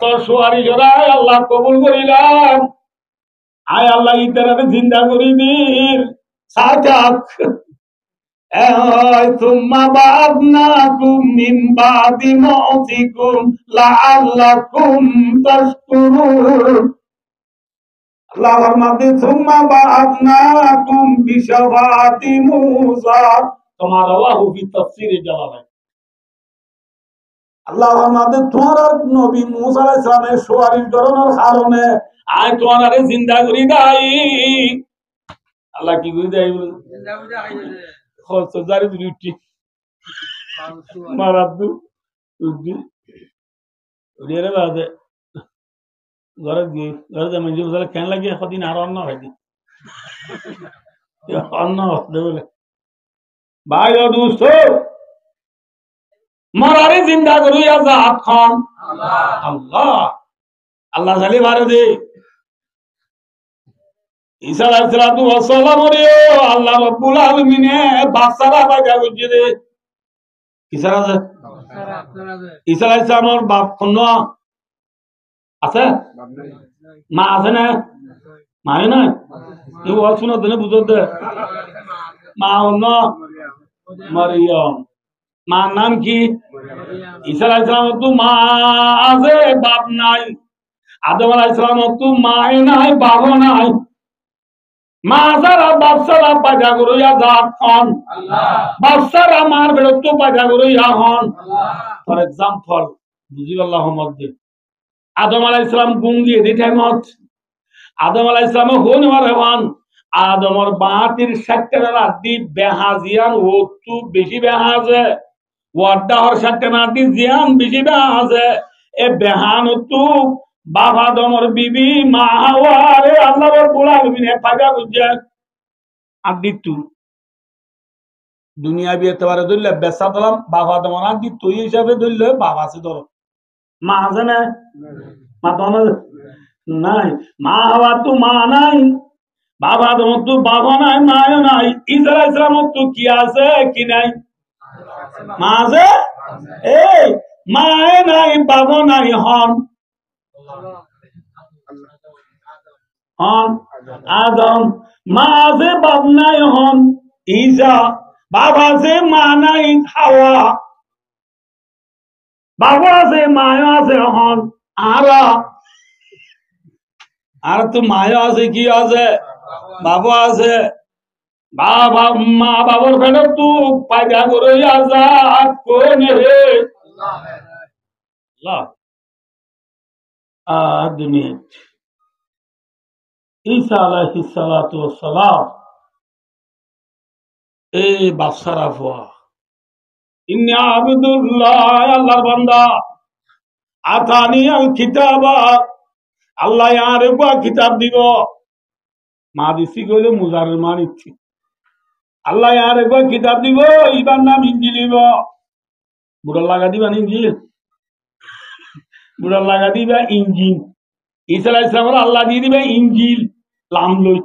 তোর সোয়ারি জড়ায় আল্লাহ কবুল করিলাম আয় আল্লাহ ইতারারে জিন্দা করি দিন সাজাক তুম্মা বাদনাকুম মিন বাদি মাউতিকুম লাআল্লাকুম তাশকুরুন আল্লাহর মাঝে সুম্মা বাআতনাকুম বিশফাআতি মূসা তোমার রাওয়াহু ফি তাফসীরে জালালাইন আল্লাহর মাঝে তোমার নবী মূসা আলাইহিস সালামের সুয়ারিশ করানোর কারণে আয় তোমারে জিন্দা করি দাই আল্লাহ কি করি দাই বলে জিন্দা করি দাই খোঁজ জারি দুটি মারাদু উদ্দি ওরে বাদে ঘরে গিয়ে ঘরে যে মঞ্জুর বলে কেন লাগিয়ে কদিন আর অন্য হয়নি অন্য বলে ভাই ও দুস্থ মরারে জিন্দা করু আজাদ খান আল্লাহ আল্লাহ জালি বারে দে ঈসা আলাইহিস সালাতু ওয়াস সালাম আল্লাহ রাব্বুল আলামিনে বাদশারা বাইদা গুজে দে ঈসা আলাইহিস সালামের বাপ কোন আছে মা আছে না মায়ে নাই কেউ শুনো দিনে বুঝো দে মা অন্য মারিয়ম মার নাম কি ঈসা আলাইহিস সালাম তো মা আছে বাপ নাই আদম আলাইহিস সালাম তো মায়ে নাই বাপ নাই মা সারা বাপ সারা পাজা করিয়া জাত হন বাপ সারা মার বেরত পাজা করিয়া হন ফর এক্সাম্পল বুঝি আল্লাহ মধ্যে আদম আলাইহিস সালাম গুঙ্গি দি টাইমত আদম আলাইহিস সালাম হন মারহান আদমর বাতির সাতটা রাতি বেহাজিয়ান ওতু বেশি বেহাজে ওয়াড্ডা হর সাতটা রাতি জিয়ান বেশি বেহাজে এ বেহানতু বাবা আদমর বিবি মা হাওয়ারে আল্লাহ রাব্বুল আলামিন পাজা গুজে আদিতু দুনিয়া বিয়ে এতবারে ধরলে বেসা দিলাম বাবা আদমর আদি তুই হিসাবে ধরলে বাবা আছে ধরো মা আছে না মা তো নাই মা হাওয়া তো মা নাই বাবা আদম তো বাবা নাই মাও নাই ঈসা আলাইহিস সালাম তো কি আছে কি নাই মা আছে এই মায়ে নাই বাবা নাই হন হন আদম মা আছে বাপ নাই হন ঈসা বাবা আছে মা নাই হাওয়া বাবা আছে মায়া আছে হন আর তো মায়া আছে কি আছে বাবা আছে বাবা মা বাবার ফেলে তু পায়গা করে আজাদ কোনে রে দুনিয়া ঈসা আলাইহিস সালাতু ওয়াস সালাম এই বাদশারা ফুয়া ইন্নী আবদুল্লাহ আল্লাহর বান্দা আতানি আল কিতাবা আল্লাহ আর কিতাব দিব মা দিছি গেলে মুজারের মা নিচ্ছি আল্লাহ আর কিতাব দিব ইবার নাম ইঞ্জিল দিব বুড়ার লাগা দিবা ইঞ্জিল বুড়ার লাগা দিবা ইঞ্জিন ঈসা আলাইহিস সালাম আল্লাহ দিয়ে দিবে ইঞ্জিল লাম লই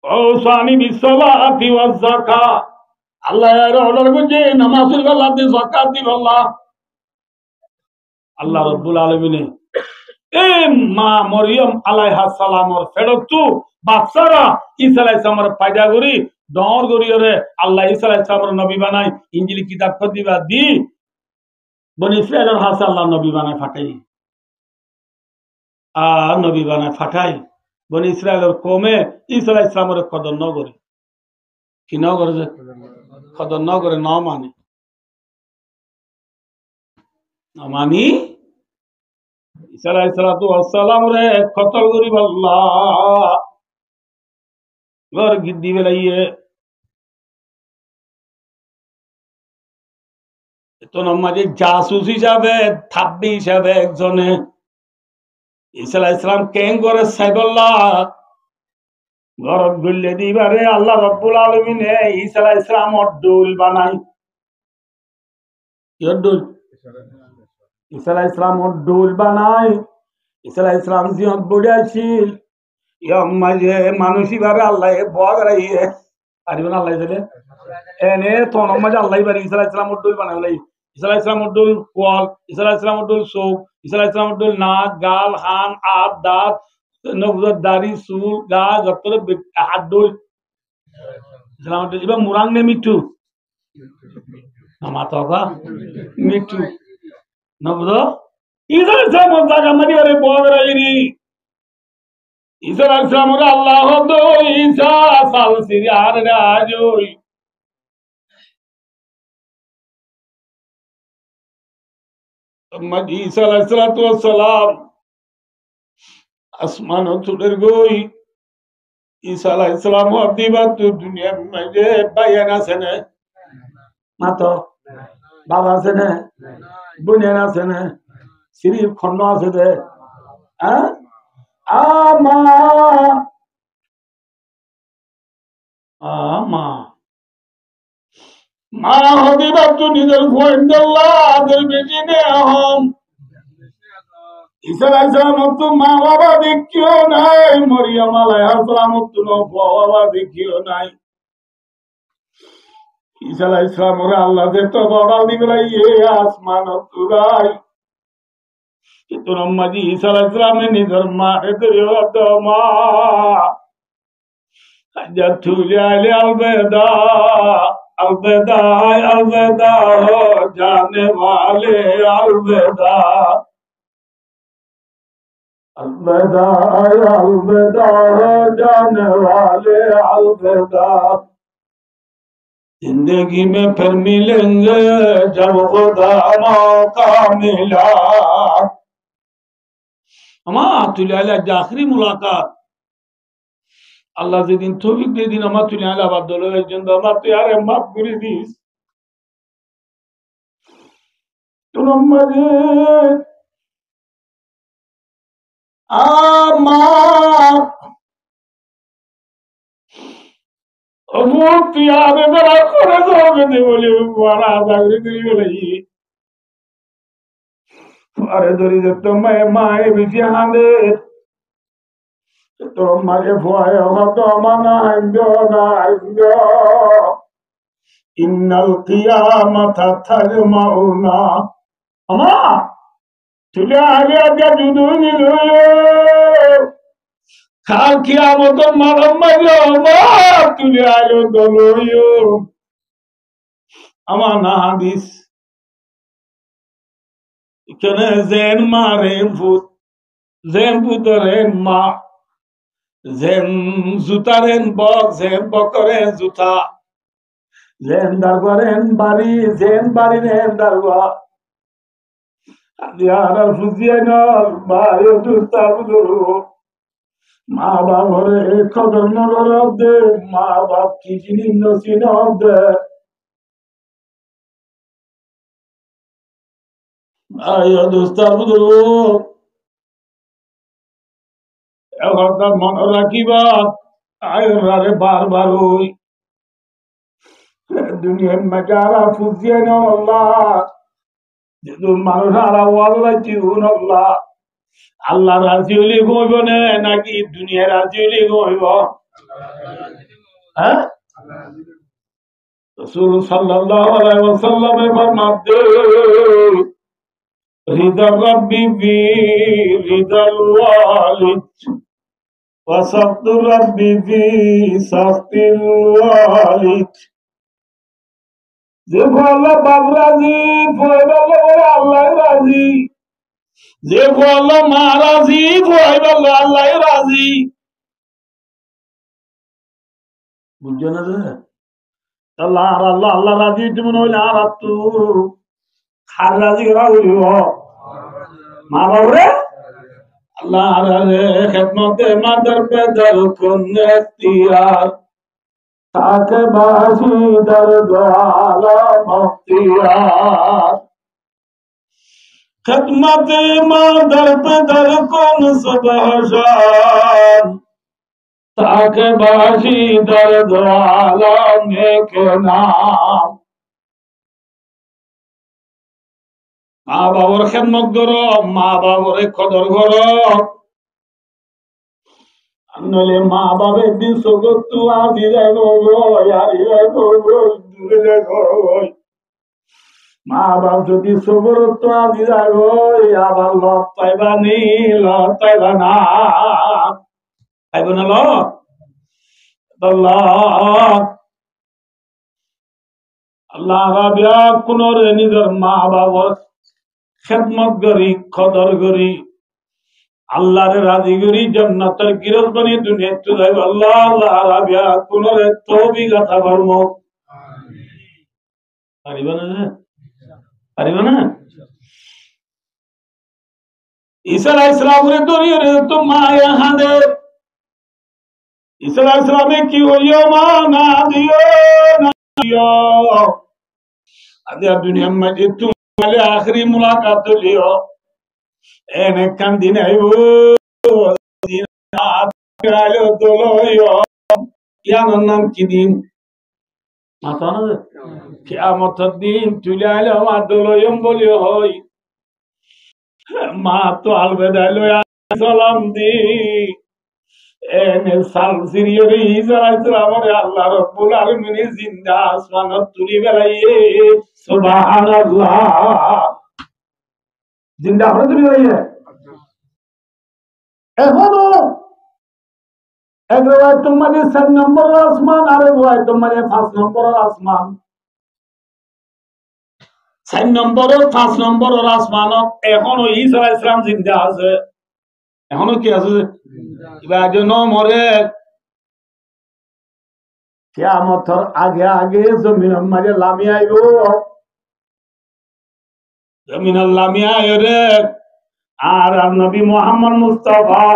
ও সানি বিসসালাতি ওয়াজ যাকাত আল্লাহ এর অর্ডার করছে নামাজ পড়বে আল্লাহ দিয়ে যাকাত দিব আল্লাহ রাব্বুল আলামিন এ মা মরিয়ম আলাইহা সালামর ফেরতু বাদশারা ঈসা আলাইহিস সালামের পায়দা করি দর করিরে আল্লাহ ঈসা আলাইহিস সালামের নবী বানাই ইনজিল কিতাব কর দিবা দি বনি ইসরাইলের হাসা আল্লাহ নবী বানাই ফাটাই নবী বানায় ফাটাই বনি ইসরায়েলের কমে ঈসা আলাইহিস সালামের কদর ন করে কি ন করে যে কদর ন করে ন মানে মানি ঈসা আলাইহিস সালাম রে কতল করিব আল্লাহ ঘর গিদ্দি বেলাইয়ে তো নমাজে জাসুস হিসাবে থাব্বি হিসাবে একজনে ঈসা আলাইহিস সালাম কেন করে সাইবল্লাহ ঘরত গল্লে দিবারে আল্লাহ রাব্বুল আলামিন ঈসা আলাইহিস সালামর ডুল বানাই কি ডুল ঈসা আলাইহিস সালামর ডুল বানাই ঈসা আলাইহিস সালাম জিয়ত বড়াইছিল ইয়ামাজে মানুষই বারে আল্লাহ বগ রাইয়ে আরিব না আল্লাহ দিলে এনে তো নমাজে আল্লাহ বারে ঈসা আলাইহিস সালামর ডুল বানাই ঈসা আলাইহিস সালামর ডুল কোয়াল ঈসা আলাইহিস সালামর ডুল চোখ ঈসা আলাইহিস সালামর ডুল নাক গাল হান আট দাঁত নবুয়ত দাড়ি চুল গা গতরে হাত ডুল ইসলাম ডুল ইবা মুরাং নে মিঠু নামা তকা মিঠু নবুয়ত ঈসা আলাইহিস সালামর জায়গা মারি বারে বগ রাইনি ঈসা আলাইহিস সালামর আল্লাহ দো ঈসা সাল সিরি আর রাজই ঈসা আলাইহিস সালাম আসমান চুলের গই ঈসা আলাইহিস সালাম দিবা তো দুনিয়া মাঝে বায়ান আছে না মা তো বাবা আছে না বুনিয়ান আছে না শরীর খন্ড আছে দে হ্যাঁ আমা আমা মা হদিবা তো নিজের গোয়েন্দাল্লাহদের বেশি নে আহম ঈসা আলাইহিস সালাম তো মা বাবা দেখিও নাই মরিয়ম আলাইহিস সালাম তো বাবা দেখিও নাই ঈসা আলাইহিস সালাম আল্লাহ যে তো বড় দিবলাই আসমান তুরাই তোর আম্মাজি ঈসা আলাইহিস সালামের নিজের মা এদরিও তো মা যা তুলে আইলে আলবেদা আলবেদা আলবেদা হো জানে वाले আলবেদা अलविदा अलविदा जाने वाले अलविदा जिंदगी में फिर मिलेंगे जब खुदा मौका मिला अमा तुले आला आखिरी मुलाकात अल्लाह যেদিন তৌফিক দিয়ে দিন আমার তুলে আলা বাদলের জন্য আমার প্যারে মাফ করে দিস তোমার আমার অমুক প্যারে মেরা করে যাবে দে বলে বড় আদাগরি করি বলে আরে ধরি যে তোমায় মায়ে বিজি হাঁদে তোমাকে ভয় হত মানা আইন্দ ইন্নাল কিয়ামাতা তাজমাউনা আমা তুলে আগে আগে জুদু নিল কাল কিয়ামত মারম মারো মা তুলে আলো দলইও আমা না হাদিস এখানে জেন মারে ভূত জেন ভূতরেন মা জেন জুতারেন বক জেন বকরেন জুতা জেন দারবারেন বাড়ি জেন বাড়ি রেন দারবা দিয়ার ফুজিয়ানল বায়ু দুস্তাবুরু মা বাবরে খদর নগর দে মা বাপ কি জিনিস নসিন দে আয়ো দুস্তাবুরু এবার মনে রাখিবা আয়রে বারবার হই দুনিয়ার মাজারা ফুজিয়ান আল্লাহ যেহেতু মানুষ আরা ওয়াল্লাহ জীবন আল্লাহ আল্লাহ রাজি হলে গইব না নাকি দুনিয়া রাজি হলে গইব হ্যাঁ রাসূল সাল্লাল্লাহু আলাইহি ওয়াসাল্লামের ফরমাতে রিদা রাব্বি বি রিদাল ওয়ালিদ ওয়া সাফতু রাব্বি বি সাফতিল ওয়ালিদ যে আল্লাহ বাপ রাজি আল্লাহ রাজি যে আল্লাহ মা রাজি আল্লাহ রাজি বুঝছো না আল্লাহ আল্লাহ আল্লাহ রাজি মনে হইলে আর তো খার রাজি করা হইব মা বাবরে আল্লাহ রাজে খেদমতে মাদার পেদার কোন এখতিয়ার তাকে বাসি দর্দ আলম অখতিয়ার खिदमत मादर पे दर कौन सुबह शाम ताके बाशी दर्द आलम के नाम মা বাবার খেদমত করো মা বাবার কদর করো নইলে মা বাবা একদিন সগত তু আজি যাইব দূরে যাইব মা বাপ যদি সবরত্ব আজি যাইব আবার লত পাইবা নি লত পাইবা না পাইব না লত আল্লাহ রাবিয়া কোনরে নিজের মা বাবার খেদমত করি কদর করি আল্লাহরে রাজি করি জান্নাতের গিরফ বানিয়ে দুনিয়াতে যাইব আল্লাহ আল্লাহ রাবিয়া কোনরে তৌফিক আতা ফরমো পারিবা না পারিবা না ঈসা আলাইহিস সালামের দুনিয়ারে তো মায়া হাদে ঈসা আলাইহিস সালামে কি হইও মা না দিও আদে দুনিয়া মধ্যে तुम्हारे आखिरी मुलाकात लियो एने कम दिन आयो दिन आलो दोलो या नाम की दिन माता ना कियामत दिन तुले आलो मा दोलो यम बोलियो होई मा तो अलविदा लो या सलाम दी एने साल सिरियो रे ঈসা আলাইহিস সালামের আল্লাহ রাব্বুল আলামিন জিন্দা আসমানত তুলি বেলাইয়ে সুবহানাল্লাহ জিন্দা হয়ে তুলি বেলাইয়ে এখনো এক রেওয়ায়ত মানে 4 নম্বরের আসমান, আর রেওয়ায়ত মানে 5 নম্বরের আসমান। 4 নম্বরের 5 নম্বরের আসমানত এখনো ঈসা আলাইহিস সালাম জিন্দা আছে। এখনো কি আছে? এবার জন্য মরে কিয়ামতের আগে আগে জমিনের মাঝে লামি আইব। জমিনের লামি আইরে আর নবী মুহাম্মদ মুস্তাফা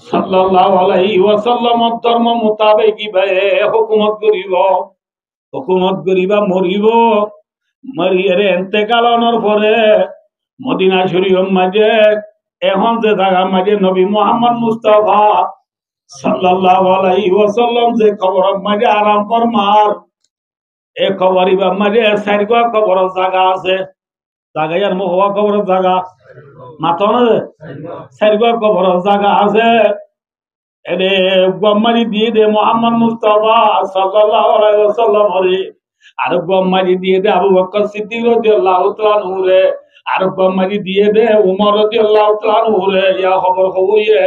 সাল্লাল্লাহু আলাইহি ওয়াসাল্লামের ধর্ম মোতাবেক হুকুমত করিবা মরিব। মরিয়ে ইন্তেকাল হওয়ার পরে মদিনা শরীফের মাঝে এখন যে জায়গার মাঝে নবী মুহাম্মদ মুস্তাফা সাল্লাল্লাহু আলাইহি ওয়াসাল্লাম যে কবরের মাঝে আরাম ফরমার, এই কবরিবার মাঝে 4 কবরের জায়গা আছে। জায়গায় আর হওয়া কবরের জায়গা মাথা না 4 কবরের জায়গা আছে। এরে গম্মারি দিয়ে দে মুহাম্মদ মুস্তাফা সাল্লাল্লাহু আলাইহি ওয়াসাল্লাম রে, আর গম্মারি দিয়ে দে আবু বকর সিদ্দিক রাদিয়াল্লাহু তাআলা আনহু রে, আর গম্মারি দিয়ে দে উমর রাদিয়াল্লাহু তাআলা আনহু রে। ইয়া খবর হইয়ে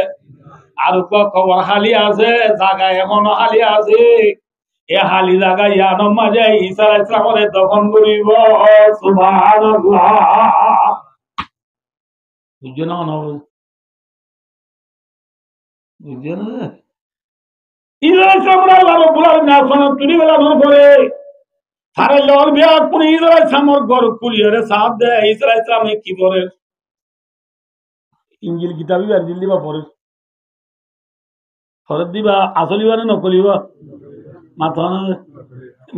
আর কবর খালি আছে, জায়গা এখনো খালি আছে। এ খালি জায়গা ইয়ানোর মাঝে ঈসা আলাইহিস সালামের দফন করিব। সুবহানাল্লাহ। বুঝছেন না? বুঝছেন না? ঈসা আলাইহিস সালাম আল্লাহ রাব্বুল আলামিন আসমানে তুলি বেলানোর পরে সারা লর বিয়া কোন ঈসা আলাইহিস সালামের ঘর কুলিয়ারে সাথ দে। ঈসা আলাইহিস সালাম কি করে ইনজিল কিতাবই আর দিল্লি বা পড়ে ফরত দিবা আসলিবা না নকলিবা মাথা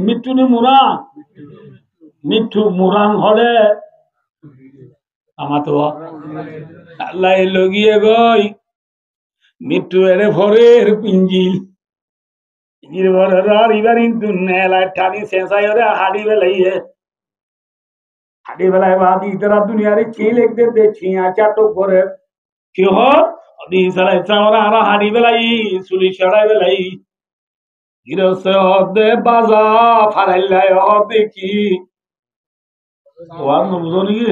মৃত্যু নে মুরা মৃত্যু মুরাং হলে আমার তো আল্লাহ লগিয়ে গই মৃত্যু এরে ফরের ইঞ্জিল ইঞ্জিল ভরে আর ইবার ইন্তু নেলা টানি সেন্সায়রে হাড়ি বেলাইয়ে হাড়ি বেলায় বাদি ইতরা দুনিয়ারে ছি লিখতে দে ছিয়া চাটো করে কি হ আদি সালাই চাওরা আর হাড়ি বেলাই সুলি ছড়াই বেলাই গিরসে হদে বাজা ফারাইলাই হদে কি ওয়ান বুঝনি কি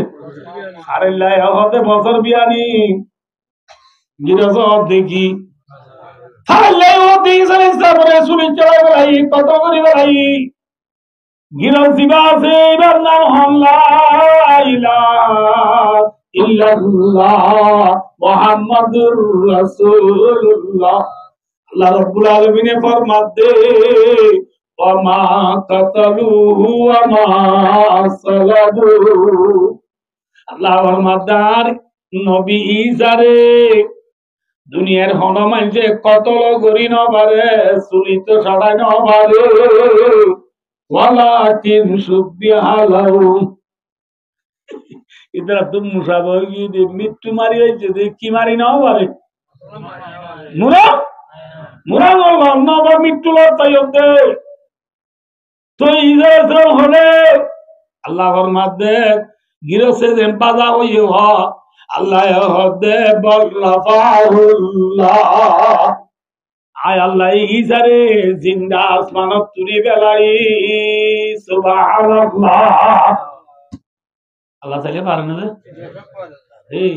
ফারাইলাই হদে বছর বিয়ানি গিরসে হদে কি ফারাইলাই হদে সালাই চাওরা সুলি ছড়াই বেলাই কত করি বেলাই গিরস দিবা আছে এবার নাম হল্লা ইলাহা ইল্লাল্লাহ মুহাম্মাদুর রাসূলুল্লাহ। আল্লাহ রাব্বুল আলামিন ফরমাতে ওয়া মা কাতালুহু ওয়া মা সালাবু। আল্লাহ ফরমাদার নবী ঈসা রে দুনিয়ার হন মানছে কতল করি নবারে চুলিত সড়াই নবারে ওয়ালাকিন সুবহানাহু। ইতরা তুম মুসাবহি দে মৃত্যু মারি হইছে দে কি মারি নাও পারে মুরা মুরা না বা মৃত্যু লতাই দে তো ঈসা হলে আল্লাহ ফরমাতে গিরসে যে বাজা হইয়ে হ আল্লাহ হদে বল্লাফাহুল্লাহ। আয় আল্লাহ ঈসা রে জিন্দা আসমানত তুলি বেলাই। সুবহানাল্লাহ। আল্লাহ চাইলে পারেন না এই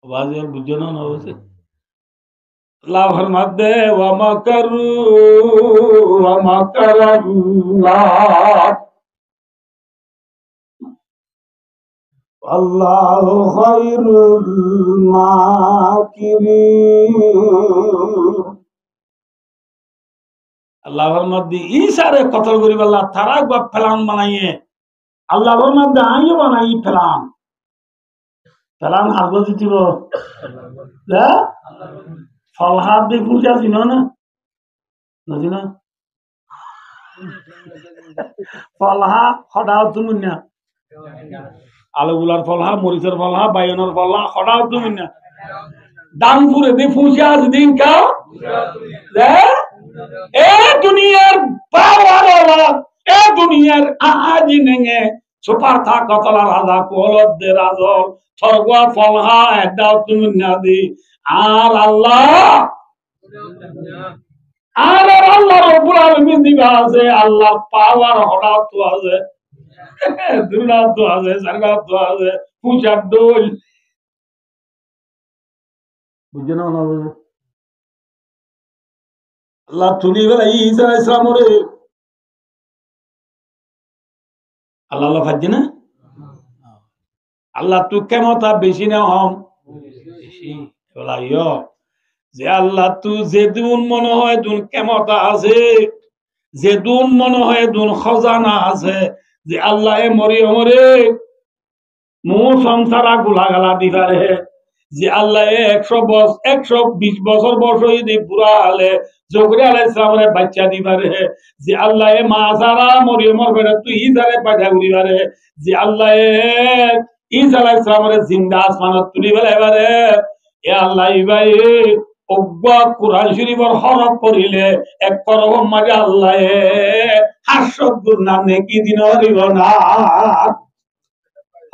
আওয়াজ আর বুঝছো না হচ্ছে আল্লাহ ফরমাতে ওয়া মাকারু ওয়া মাকারাল্লাহ আল্লাহু খায়রুল মাকিরিন। আল্লাহর মধ্যে ঈসারে কতল করিব আল্লাহ তারা গো প্ল্যান বানাইয়ে আল্লাহর মধ্যে আইও বানাই প্ল্যান প্ল্যান আরগো দিতিব না ফলহাত দি পূজা দিন না নজিনা ফলহা খডাও তুমি না আলুগুলার ফলহা মরিচের ফলহা বাইগনের ফলহা খডাও তুমি না দামপুরে দি পূজা দিন কাও এ দুনিয়ার পাওয়ার এ দুনিয়ার আহাজি নেঙে সুপার থা কতলা রাজা কোলদ দে রাজল থরগা ফলহা এটাও তুমি না দি আর আল্লাহ আর আল্লাহ রব্বুল আলামিন দিবা আছে আল্লাহ পাওয়ার হঠাৎ তো আছে দুর্গা তো আছে সরকার তো আছে পূজার দোল বুঝছো না না বুঝো আল্লাহ তুলি বেলা ঈসা আলাইহিস সালাম রে আল্লাহ আল্লাহ ফাজে না আল্লাহ তু কেমতা বেশি না হম বেশি বলা ইয়ো যে আল্লাহ তু যেদুন মনে হয় দুন কেমতা আছে যেদুন মনে হয় দুন খজানা আছে যে আল্লাহ এ মরিয়ম রে মু সংসারা গুলাগালা দিবারে যে আল্লাহ 120 বছর বয়স হইতে পুরা হলে জকরিয়া আলাইহিস সালামের বাচ্চা দিবারে যে আল্লাহ এ মা সারা মরিয়মর বেটা তুই ইসারে পাঠা করিবারে যে আল্লাহ এ ঈসা আলাইহিস সালামের জিন্দা আসমানত তুলি বেলাইবারে এ আল্লাহ ইবাই অব্বা কুরআন শরীফের হরফ পড়িলে এক করব মাঝে আল্লাহ এ হাস্যগুর নাম নেকি দিন হরিব না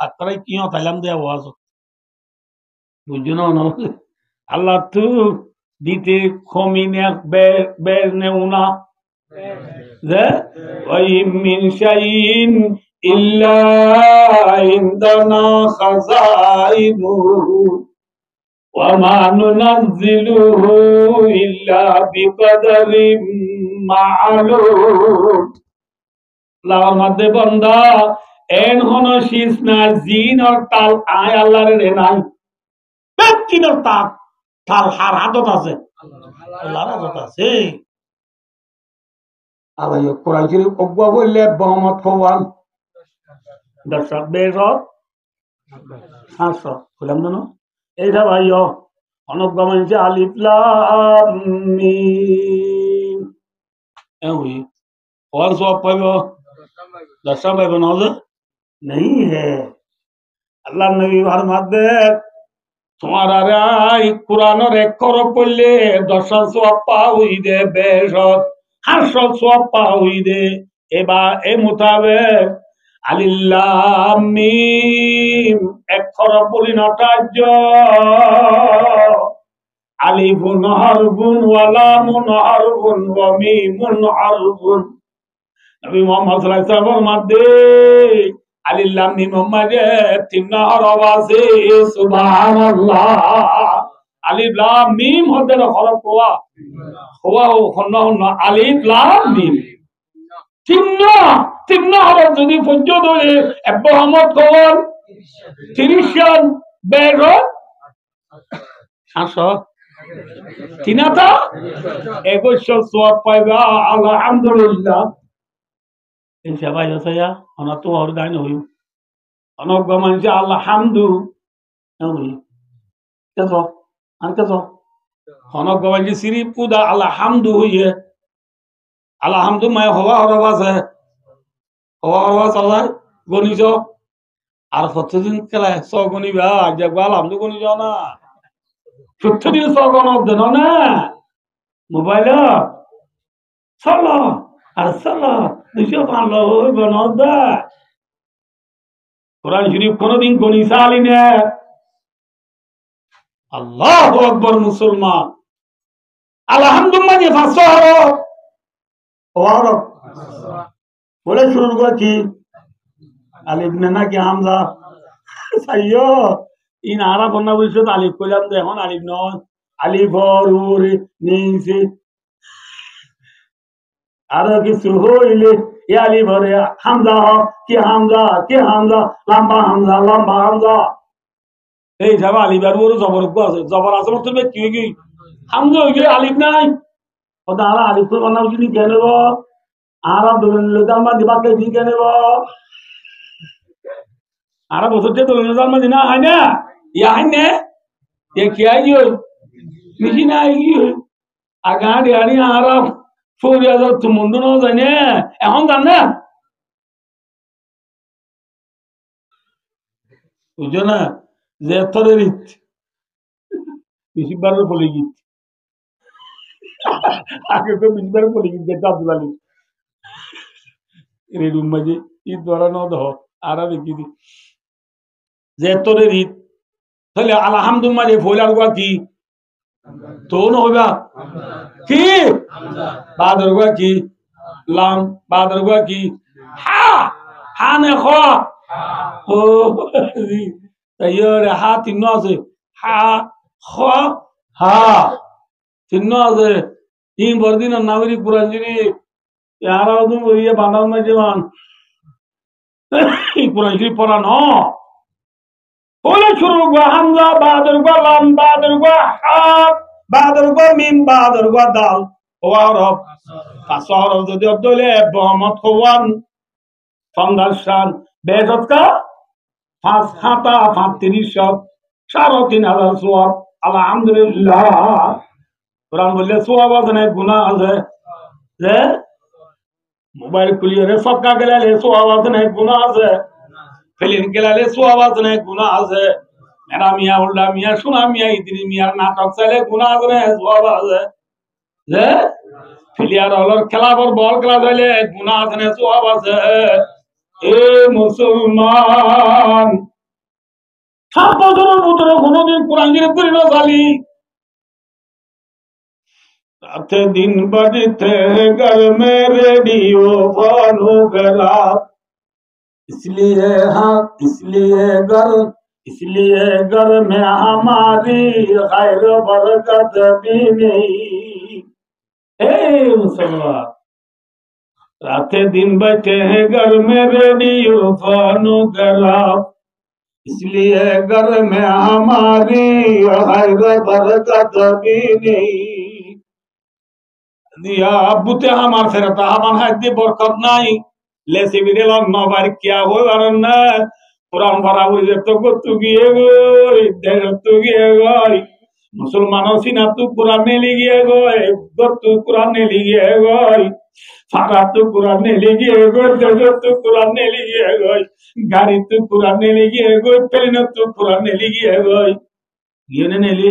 আপনারা কি তাইলাম দেয়া ওয়াজ বুঝছো না আল্লাহ তু দিতে খমিনে বেরনে উনা যে ওই মিন শাইইন ইল্লা ইনদানা খাযাইনু ওয়া মা নুনাজ্জিলুহু ইল্লা বিকদারিম মা'লুম লাওয়ার মধ্যে বান্দা এন হনো শীষ না জিন আর তাল আয় আল্লাহর রে নাই ব্যক্তির তাল তাল হার হাতত আছে আল্লাহর হাতত আছে আবার কোরআন শরীফ অজ্ঞা বললে বহমত খওয়ান দর্শক বেরত হাসো বললাম জানো এইটা ভাই অনজ্ঞা মানছে আলিফ লাম মিম এওই और सो पाइब दर्शन पाइब नौज नहीं है अल्लाह नबी फरमाते তোমার কোরআনের এক করো পড়লে দর্শন সওয়াব পাওয়া হইবে বেশত হাসত সওয়াব পাওয়া হইবে এবার এ মোতাবেক আলিল্লাহ মিম এক করো পড়ি নটাজ্য আলিফুন হারফুন ওয়া লামুন হারফুন ওয়া মিমুন হারফুন নবী মুহাম্মদ সাল্লাল্লাহু আলাইহি ওয়াসাল্লামের মধ্যে আলিফ লাম মিম মাঝে তিনটা হরফ আছে সুবহানাল্লাহ আলিফ লাম মিম হতে হরফ হওয়া হওয়া হন্না আলিফ লাম মিম তিনটা হরফ যদি পর্যন্ত ধরে ইব্রাহিমত কওয়ার 30 জন বের শাসক তিনাতা 2100 সওয়াব পাইবা আলহামদুলিল্লাহ এই সবাই আছে অনা তো আর গান হইও অনজ্ঞ মানুষ আলহামদু হই কেসো আর কেসো অনজ্ঞ মানুষ সিরি পুদা আলহামদু হইয়ে আলহামদু মায় হওয়া হরফ আছে হওয়া হরফ চলাই গণিজ আর কতদিন খেলা স গণিবা দেখবা আলহামদু গণিজ না প্রত্যেকদিন স গণব দেন না মোবাইল চলো আর চলো দুশো ভালো হইব না কোরআন শরীফ কোনদিন গণিসা আলি না আল্লাহু আকবার মুসলমান আলহামদুলিল্লাহ যে 500 হরফ হরফ বলে শুরু করে কি আলিফ না কি হামজা সাইয়ো ইন আরব না বুঝছো আলিফ কইলাম তো এখন আলিফ নয় আলিফ রুর নিসি আর কিছু হইলে ইয়ালি ভরে হামজা কি হামজা লম্বা হামজা এই যাবা আলিফ আর ওর জবর আছে জবর আছে মত কি কি হামজা হইলে আলিফ নাই ওটা আর আলিফ তো বানাও কি কেন নেব আর আব্দুল্লাহ মা দিবাকে দি কেন নেব আর বছরতে তো নজার মা দিনা হয় না ইয়া হয় না এ কি আইও মিহি না আইও আগাড়ি আনি আরাম ফৌরিয়াজার তো মন্দ না জানে এখন জানে বুঝছো না যে এতরের বেশিবারের বলে গীত আগে তো বেশিবারের বলে গীত যেটা আব্দুল আলী রেডুম মাঝে ঈদ ধরা ন দহ আর দেখি দি যে এতরের ঈদ তাহলে আলহামদুলিল্লাহ মাঝে ফৌলার গুয়া কি তো নহবা কি বাদর গুয়া কি লাম বাদর গুয়া কি হা নে খ ও তাইরে হা তিন আছে হা খ হ্যাঁ চিহ্ন আছে তিন বরদিন নাগরিক কোরআন যিনি ইয়ারাও তুমি বলিয়ে বানাও না যেমন কোরআন শরীফ পড়া ন বলে শুরু গো হামজা বাদর গো লাম বাদর গো হা বাদর গো মিম বাদর গো দাল ওয়ারব পাঁচ হরফ যদি অবদলে বহমত খওয়ান ফাউন্ডেশন বেজত কা পাঁচ হাতা 35,000 সোয়াব আলহামদুলিল্লাহ কোরআন বললে সোয়াব আছে না গুনাহ আছে যে মোবাইল খুলিয়ে রে সক্কা গেলালে সোয়াব আছে না গুনাহ আছে ফিল্ম গেলালে সোয়াব আছে না গুনাহ আছে মেরা মিয়া উল্লা মিয়া সোনা মিয়া ইদ্রি মিয়ার নাটক চাইলে গুনাহ আছে না সোয়াব আছে যে প্লেয়ার হলর খেলাবার বল খেলা চাইলে গুনাহ আছে না সোয়াব আছে এ মুসলমান 7 বছরের ভিতরে কোনোদিন কোরআন শরীফ পড়ি না জালি रात दिन बजते घर में रेडियो फोनोग्राफ इसलिए घर में हमारी खैर बरकत भी नहीं हे मुसलमान रात दिन बैठे हैं घर में रेडियो फोनोग्राफ इसलिए घर में हमारी खैर बरकत भी नहीं दिया बुते हमार फेरता हमान हादी बरकत নাই লেসি বিরেল নবার কিয়া হই না কুরআন বরাবর যেত গতু গিয়ে গই দেরতু গিয়ে গই মুসলমান সিনা তু কুরআন নে লিয়ে গই গতু কুরআন নে লিয়ে গই ফারা তু কুরআন নে লিয়ে গই দেরতু কুরআন নে লিয়ে গই গাড়ি তু কুরআন নে লিয়ে গই প্লেন তু কুরআন নে লিয়ে গই গিয়ে নেলি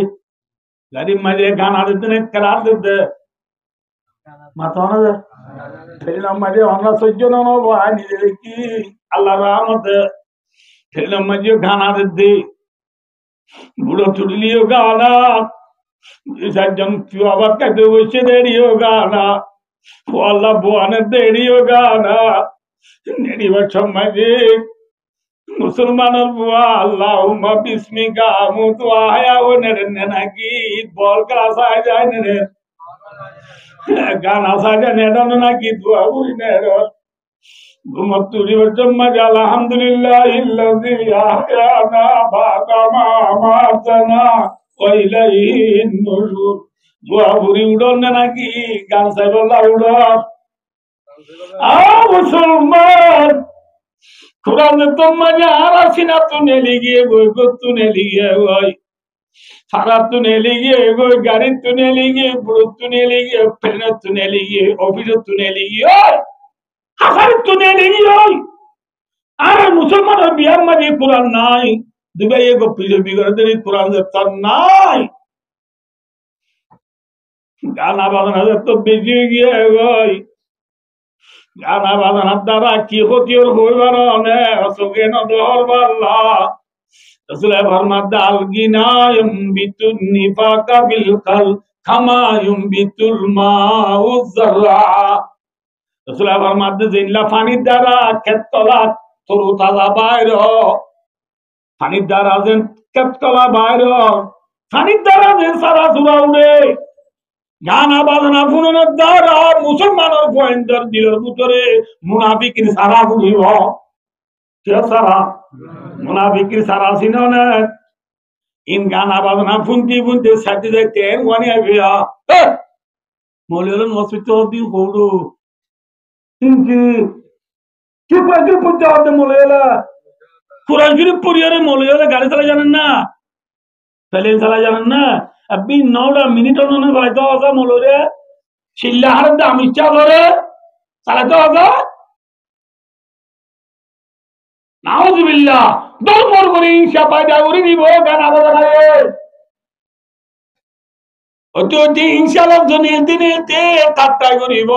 গাড়ি মাঝে গানা দিতে নে করার দিতে মাথানো ফেরিলাম মাঝে আমরা সহ্য নব নিজে কি আল্লাহ রহমতে ফেরিলাম মাঝে গানা দিতে বুড়ো চুড়লিও গানা 2-4 জন আবার কাছে বসে দেড়িও গানা আল্লাহ বোয়ানের দেড়িও গানা নেড়িবার সমাজে মুসলমানের বুয়া আল্লাহ বিস্মিকা মুতু আয়া ও নেড়ে নাকি বল ক্লাস যায় নেড়ে গানা সাজা নেডানো নাকি দোয়া করি নেডো ঘুমতুরি বজম্মা আলহামদুলিল্লাহ ইল্লাযী আহয়ানা বাদা মা আমাতানা ওয়া ইলাইহিন নুশুর দোয়া করি উড়ন নাকি গান সাইবলা উড়ন মুসলমান কোরআন তোমা যারা সিনা তুনে লিগিয়ে গই গতুনে লিগিয়ে গই सारा तूने लिखे कोई गाड़ी तूने लिखे बुढ़ तूने लिखे प्लेन तूने लिखे ऑफिस तूने लिखे हर तूने लिखे अरे मुसलमान और बिहार में ये कुरान नहीं दुबई ये को पीछे बिगड़ दे कुरान से तर नहीं गाना बजाना तो बेची गया है कोई गाना बजाना दारा की होती और कोई बार ने असोगे न दोहर वाला रसूलुल्लाह फरमाते अलगिना युम्बितुन निफाका बिल कल कमा युम्बितुल माउ ज़र्रा रसूलुल्लाह फरमाते जिनला पानी द्वारा खेतला तরু তাজা বাইর পানি দ্বারা যেন খেতলা বাইর পানি দ্বারা যেন সারা সুরা উড়ে গানা বাজনা ফুনের দ্বারা মুসলমানের পয়েন্টার দিলের ভিতরে মুনাফিকের সারা উড়িব কে সারা मुनाफिकी सारा सीनो ने इन गाना बाजना फुंती फुंती साथी जाते हैं वानी आया मौलवी मौसमी होती होड़ो इनकी क्यों पैदल पूछते होते मौलवी कुरान शरीफ पढ़िए मौलवी गाड़ी चला जाने ना पहले चला जाने ना अभी 9 मिनट उन्होंने चलाता होगा मौलवी चिल्ला हर दामिचा करे चलाता होगा नाउजुबिल्लाह दो मोर করে ইনশা পায়দা করে দিব গানা বাজায়ে অতি ইনশাআল্লাহ দিনেতে কাটটা করিব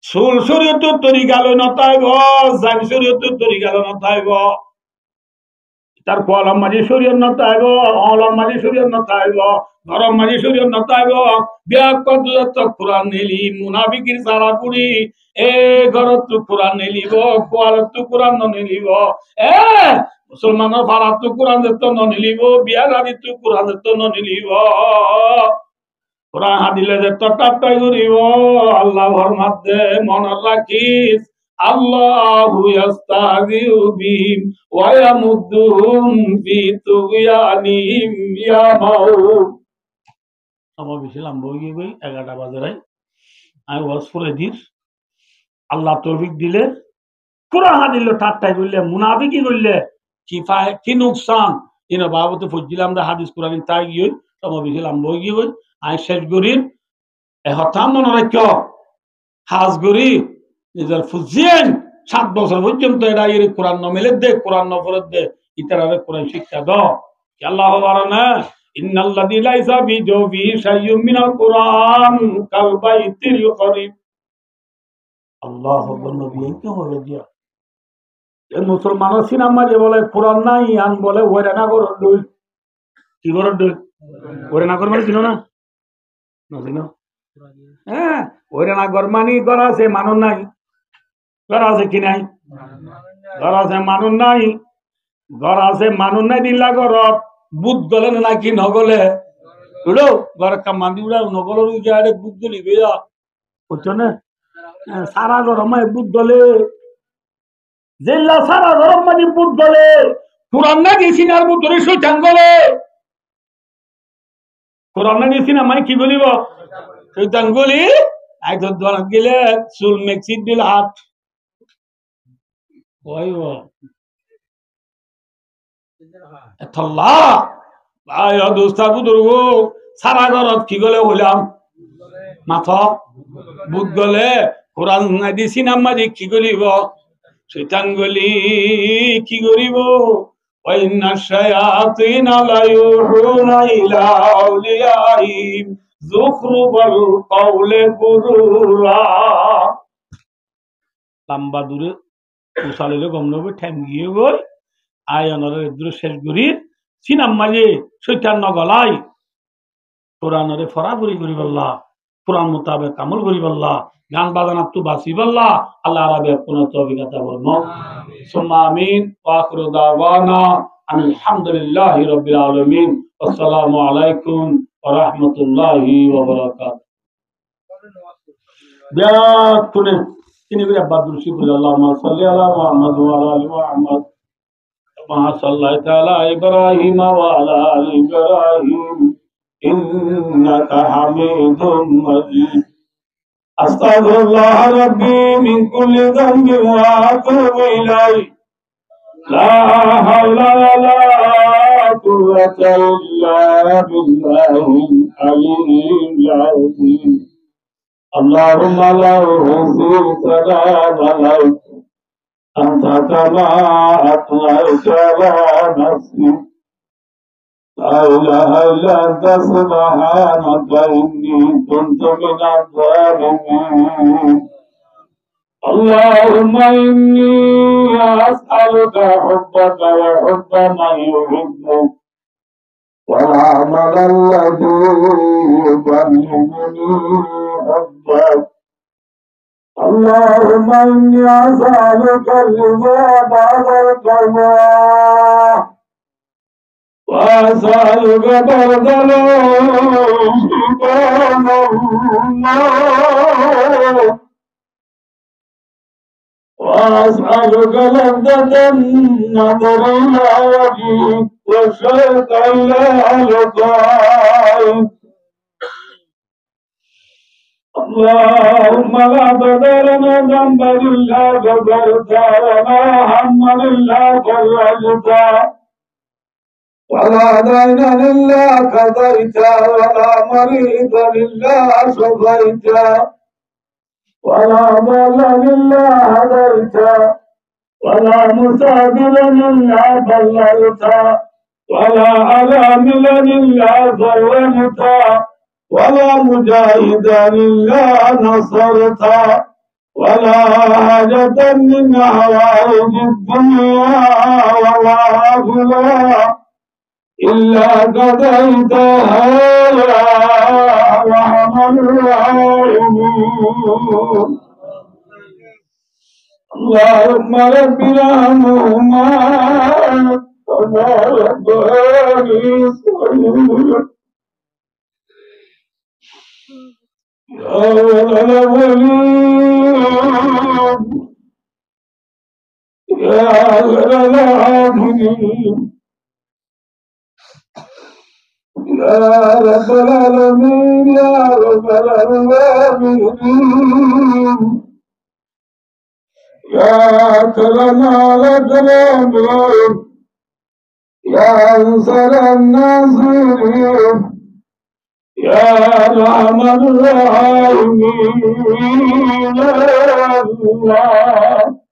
সুল শরীয়ত তরিকালো নতাইব জান শরীয়ত তরিকালো নতাইব তার কলম মাঝে শরীয়ত নতাইব অলম মাঝে শরীয়ত নতাইব গরম মাঝে শরীয়ত নতাইব ব্যাকত কুরআন নেলি মুনাফিকির সারা পুরি এ গরত কুরআন নেলিব কোয়ালত কুরআন নেলিব এ মুসলমানের ফারাত কোরআন দিত নিলিব বিয়া রাদিত কোরআন দিত নিলিব কোরআন হাদিলে যে টাটাই করিব আল্লাহর মধ্যে মনে রাখিস আল্লাহু ইস্তাগফিরু বিহিম ওয়া ইয়ামুদ্দুহুম ফি তুগয়ানিহিম ইয়ামাউন। সময় বেশি লম্বা হয়ে গই 11টা বাজে রাই আমি ওয়াজ করে দিস আল্লাহ তৌফিক দিলে কোরআন হাদিলে টাটাই করলে মুনাফিকি করলে কি নুকসান ইনো বাবুতে ফজিলাম দা হাদিস কোরআন তাই গিয়ে সময় বেশি লম্বা হয়ে গই আই শেষ করিম হঠাৎ মনে রাখ হাজগরি নিজের ফুজিয়েন 7 বছর পর্যন্ত এটা এর কোরআন নমেলে দে কোরআন নফরত দে ইতারে কোরআন শিক্ষা দাও আল্লাহ বারানা ইন্নাল্লাযী লাইসা বিজওফি শাইয়্যুম মিনাল কোরআন কাল বাইতিল করিব আল্লাহু নবী কি হবে দিয়া এই মুসলমান সিনেমা যে বলে কোরআন নাই আন বলে ওরে না করো দুই কি করো দুই ওরে না করো চিনো না চিনো হ্যাঁ ওরে না গরমানি গড় আছে মানুষ নাই গড় আছে কি নাই গড় আছে মানুষ নাই গড় আছে মানুষ নাই দিলা গড়ত বুধ গলে নাকি নগলে উড়ো গড় কামান্দি উড়া নগলের গিয়ে বুধ গলি বেয়া বুঝছো না সারা গরমায় বুধ গলে জেলা সারা গরম মানে বুধ গলে কোরআন না গেছি না বুধ ধরে শৈতান গলে কোরআন না গেছি না মানে কি বলিব শৈতান গলি আই তো দোয়ান গেলে চুল মেক্সিট দিল হাত ওই এতলা ভাই দোস্তা বুদুর্গ সারা ঘরত কি গলে হইলাম মাথা বুধ গলে কোরআন না দিছি না মাঝে কি গলিব শৈতান গলি কি করিব ওয়াইন্না শায়াতিনা লা ইউহুনা ইলা আউলিয়াইহিম যুখরুবাল কাউলি গুরুরা লম্বা দূরে উসালিলে গমনবে ঠ্যাং গিয়ে গই আয়নরে দূরে শেষ গরি সিনাম মাঝে শৈতান নগলাই কোরআনরে ফরাফরি করি বল্লা কোরআন মোতাবেক আমল করি বল্লা গান বাজানা তু বাসি বল্লা আল্লাহ রাবে কোন তৌফিকতা বলনো সুম্মা আমিন ওয়া আখিরু দাওয়ানা আলহামদুলিল্লাহি রাব্বিল আলামিন আসসালামু আলাইকুম ওয়া রাহমাতুল্লাহি ওয়া বারাকাতুহু বিয়াকুনে তিনি বিরা বাদুরশি আল্লাহুম্মা সাল্লি আলা মুহাম্মাদ ওয়া আলা আলি মুহাম্মাদ মা সাল্লাল্লাহু আলা ইব্রাহিম ওয়া আলা আলি ইব্রাহিম ইন্নাকা হামিদুম মাজিদ আস্তাগফিরুল্লাহ রাব্বি মিন কুল্লি যামবিন ওয়া আতুবু ইলাইহি লা হাওলা ওয়ালা কুওয়াতা ইল্লা বিল্লাহিল আলিয়্যিল আযীম আল্লাহুম্মা লা ইলাহা আলাইকা আনতা কামা আতলাইতা আলা নাফসি لا إله إلا أنت سبحانك إني كنت من الظالمين اللهم إني أسألك حبك وحب من يحبك والعمل الذي يبلغني حبك اللهم إني أسألك الرضا بعد القضاء وأسألك برد سبحان الله وأسألك لذة النظر إلى وجهك وشوق إلى لقائك اللهم لا تدع لنا ذنبا إلا غفرته ولا هما إلا فرجته ولا دينا إلا قضيته ولا مريضا إلا شفيته ولا ضالا إلا هديته ولا مسافرا إلا بلغته ولا عاملا إلا فرجته ولا مجاهدا إلا نصرته ولا حاجة من حوائج الدنيا والآخرة إلا قضيتها يا أرحم الراحمين اللهم رب ارحمهما كما ربياني صغيرا يا ولد الأولين يا ولد العابدين يا رب العالمين يا رب العالمين يا كرم الأكرمين يا أنصر الناصرين يا رحم الراحمين يا الله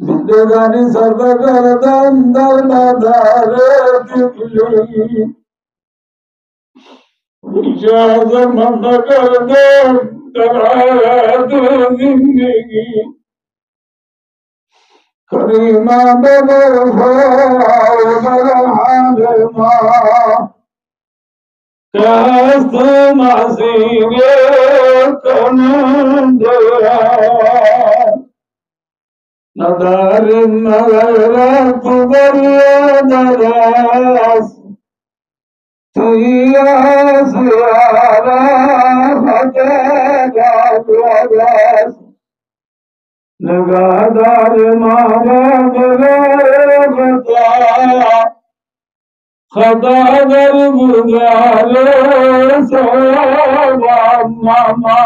जिंदगानी सर्वगर्दन दरबार दिखली इजाजत मंद कर दे दराज जिंदगी करीमा बदर हाल कस्त मासीरे कनंद नदार नगरा कुबरिया दरास तुया सियारा फतेगा दरास नगादार मारा दरार फता खदागर गुजारे सोबा मामा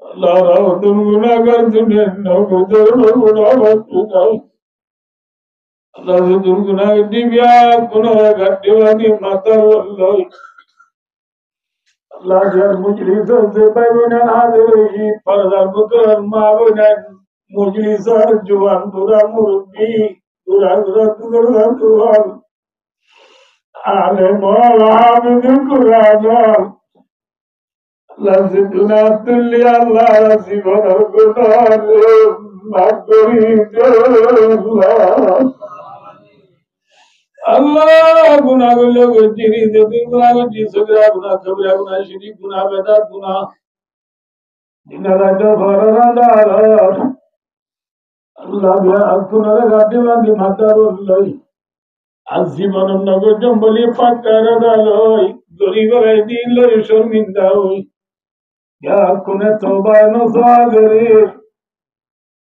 Allah तुम गुनाहगार तुमने नौकर गुनाह तुझाओ Allah से तुम गुनाह दिव्या गुनाहगार दीवानी माता वल्लो Allah जर मुजलिस से बैगुना हाजिर ही परदार पुत्र मावना मुजलिस जुवान बुरा मुर्गी बुरा बुरा तुगुर आले मौला आबिद कुराना लज़िदना तुल्ली अल्लाह रज़ीवन गुनार मागरी अल्लाह अल्लाह गुनाह गुलो गुजरी ज़िंदगी गुनाह गुजी सगरा गुनाह कबीरा गुनाह शिरीक गुनाह बेदात गुनाह दिन राजा फररादार अल्लाह बिया अकुनर गाड़ी वाली माता रोलाई आजीवन नगर जंबली पक्कर दालोई गरीब वैदी लो शर्मिंदा हुई या कुने तौबा नसागरी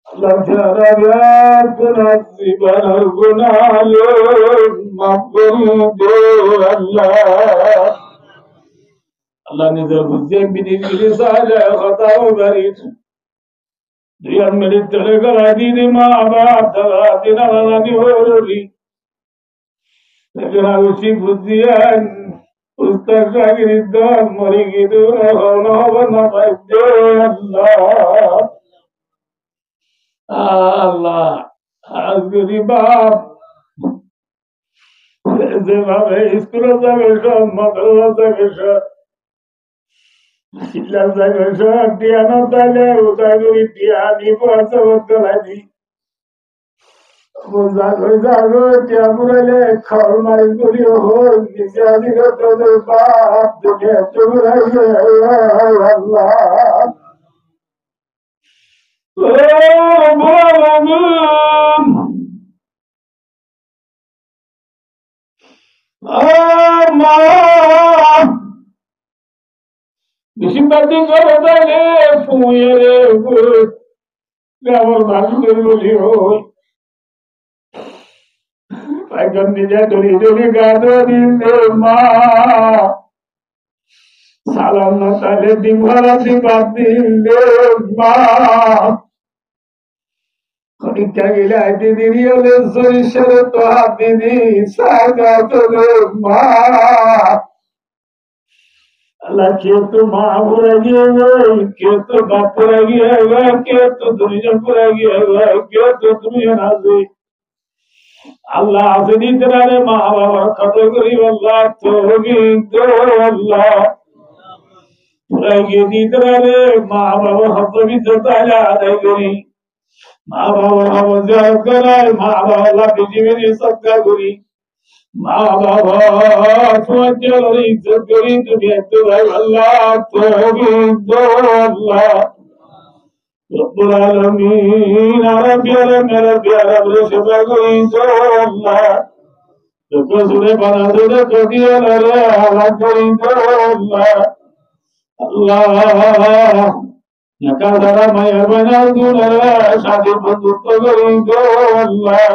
अल्लाह प्यारा या कुना जीवन गुनाह लो मगफूर दे अल्लाह अल्लाह ने जब बुझे बिनी बिनी साजा खता बरीत दिया मेरे तेरे गलादी ने माँ बाप दवा दिना वाली हो रही लेकिन उसी बुद्धियान Ustaz Shagiriddin Murigidu Rahana Bajde Allah Allah Azguri Bab Zevabe Iskura Zagasha Madhava Zagasha Silla Zagasha Diana Tale Udaguri Diani Pasa Vadaladi Zago Tiamurale Kalmari Guri Ho Nizadi Gato Bab Duke Tumuraya Allah Bisimbati Karadale Fuyere Gamar Bhagu Guri Pagan Nija Dori Dori Gado Dinde Ma Salam Natale Dimhara Dibadinde Ma Kodikya Gila Didi Yole Zuri Sharato Didi Sagato Ma Allah Kyoto Mahavuragi Kyoto Bapuragi Kyoto Durijampuragi Kyoto Duriyanazi Allah Azadi Tarare Mahava Kataguri Allah Togi Allah Puragi Tarare Mahava Hatavi Zatala Adaguri Mahava Havazakara Mahava Lapijiviri Sakaguri মা বাবা তোমার জন্য ইজ্জত করি তুমি একটু ভাই আল্লাহ তৌফিক আল্লাহ রব্বুল আলামিন আরবিয়ার মেরা প্যারা বলে সেবা করি আল্লাহ তোকে সুরে বানা দে কদিয়া রে আল্লাহ করি আল্লাহ আল্লাহ নাকা দারা মায়া বানা দুলারে সাথে বন্ধুত্ব করি আল্লাহ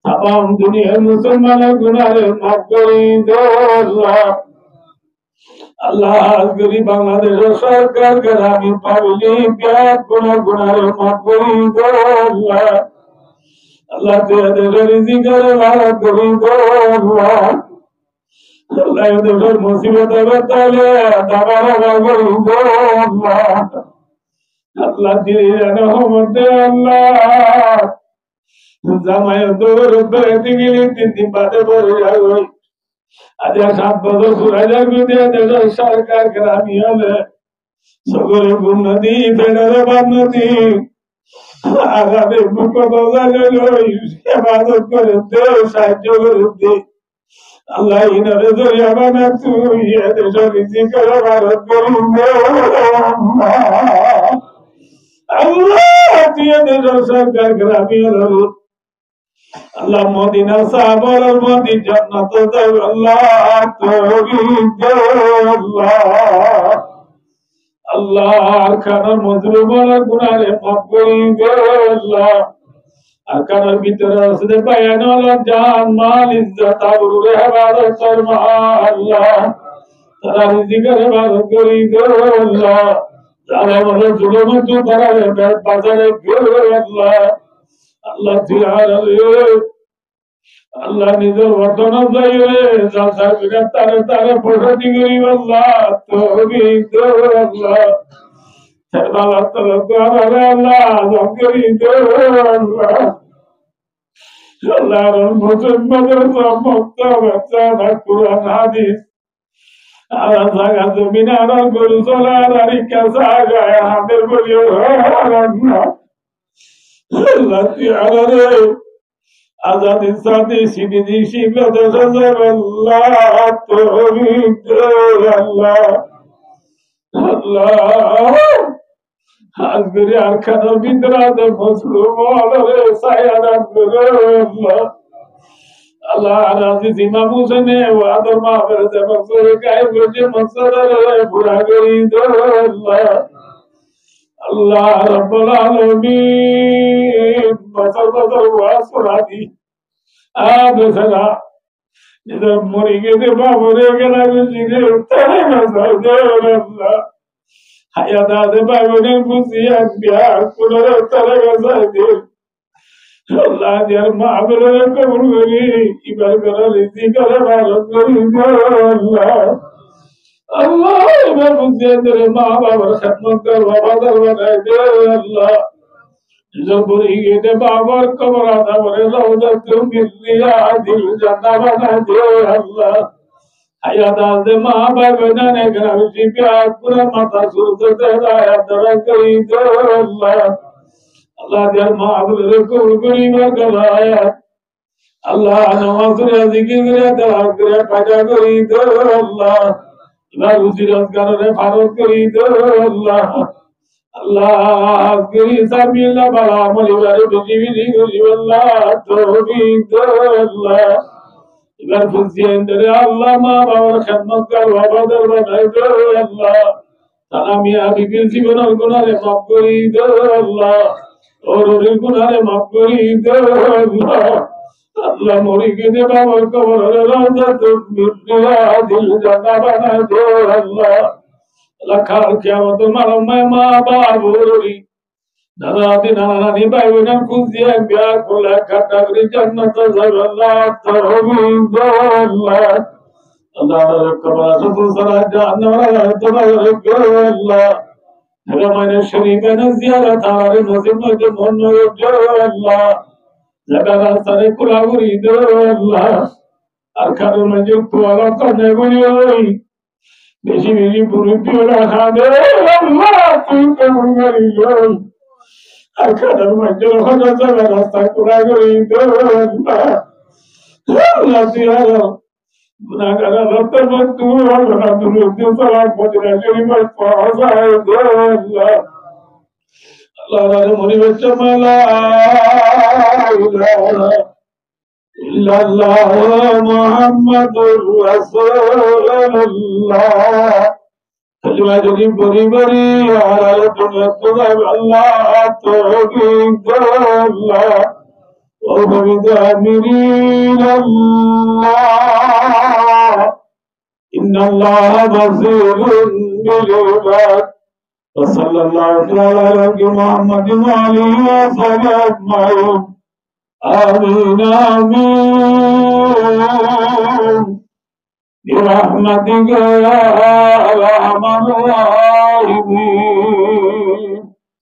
तमाम दुनिया मुसलमान गुनाहे माफ करी दो अल्लाह अल्लाह गरीब बांग्लादेश सरकार ग्रामी पब्लिक क्या गुनाहे माफ करी दो अल्लाह अल्लाह तेरे देश रिज़्क़ करे वाला करी दो अल्लाह अल्लाह ये देश मुसीबत बताले दबारा करी दो अल्लाह अल्लाह तेरी रहमत अल्लाह জামায় দৌড় বেড়াতে গেলে 3 দিন বাদে পরে যাবে আজ 7 বছর পুরাই যাবে দেশের সরকার গ্রামী হলে সকলে উন্নতি ফেডারে বান্নতি আগামী কত জায়গায় হেফাজত করে দে সাহায্য করে দে আল্লাহ ইনারে জরিয়া বানা তুই দেশের রিজিক করে ভারত করি আল্লাহ তুই দেশের সরকার গ্রামী হলে अल्लाह मदीना साहबर और मदी जन्नत दे अल्लाह तौफीक दे अल्लाह अल्लाह खाना मजलूम गुनाहे माफ करी दे अल्लाह अरकान भीतर असदे बयान वाला जान माल इज्जत आबरू हिफाजत फरमा अल्लाह तारा रिज़्क़ हिफाजत करी दे अल्लाह जालिम जुल्म तू तारा बाजारे गिर अल्लाह अल्लाह तियारा अल्लाह निजर वतन जाइए जलसा बिना तारे तारे पढ़ती गरी अल्लाह तौफीक दे अल्लाह सरदार तलकार अल्लाह ज़करी दे अल्लाह अल्लाह मुसलमान मक्का बच्चा कुरान हदीस आला जागा जमीन आला गुरु सोला रिका जागा हादर बोलियो अल्लाह अल्लाह तियारा आजादी साथी सीधी शिबत सजर अल्लाह तौफीक दे अल्लाह अल्लाह हाज़िर अरकान बिदरात मजलूम रे सायादात करे अल्लाह अल्लाह अज़ीज़ इमाम हुसैन वादर माफर से मकसद काए मुझे मकसद रे पूरा करी दे अल्लाह अल्लाह रब्बुल आलमीन बसर बसर वासराती आब सदा इधर मरी के दे बाबरे के लगे जिने तेरे मसर दे अल्लाह हयाता दे बाबरे बुझिया बिया कुलरे तेरे मसर दे अल्लाह यार माबरे कबूल करी इबादत कर रिज़्क़ कर भारत करी दे अल्लाह अल्लाह इधर बुझिया तेरे माँ बाप खिदमत कर वफादार बना दे अल्लाह जबरी के बाबर कब्र आदा बरे रौदत मिलिया दिल जन्नत बना दे अल्लाह हयात दे मां बाप ने घर की प्यार पूरा माता सुरत दे दाया दर करी दे अल्लाह अल्लाह दे मां बाप को गरी गलाया अल्लाह नमाज रे जिक्र रे दर करे पैदा करी दे अल्लाह अल्लाह रुजी रोजगार रे फारत करी दे अल्लाह अल्लाह गरी सबिला बड़ा मलिवारे बिजी गरी अल्लाह तौफीक दे अल्लाह इधर फुजियन दे अल्लाह मां बाबर खिदमत कर वफादार बना दे अल्लाह सलामी अभी के जीवन और गुनाह माफ करी दे अल्लाह और गुनाह माफ करी दे अल्लाह अल्लाह मोरी के दे बाबर कब्र रे रौदत मिलिया दिल जन्नत बना दे अल्लाह लखार क़यामत मालूम है माँ बाबूरी दादा दीना नानी भाई बहन खुशियाँ प्यार खुला कटारी जन्नत ज़रूरत तौफीक दे अल्लाह अल्लाह कबरा सुबह सला जानवर तबारक अल्लाह मेरा मैंने शरीफ ने ज़ियारत हमारे नसीब में जो मोनो जो अल्लाह जगह रास्ते कुलावरी दे अल्लाह अरकान में जो कुआला करने बोली बेशी बेशी पूरी प्योरा खाने अल्लाह तू कबूल करी लो अरकान में जो खाना चला रास्ता कुलावरी दे अल्लाह Nasihat gunakan Allah tu Allah tu salam pada Nabi Allah Allah muni baca mala illallah Muhammadur Rasulullah कलिमा जगी बरी बरी आला दुनिया तो अल्लाह तौफीक अल्लाह ओ बरिदामिरीन अल्लाह इन्नल्लाह बसीरुन बिल-इबाद وصلى الله تعالى على محمد وعلى وصحبه أجمعين آمين آمين برحمتك يا أرحم الراحمين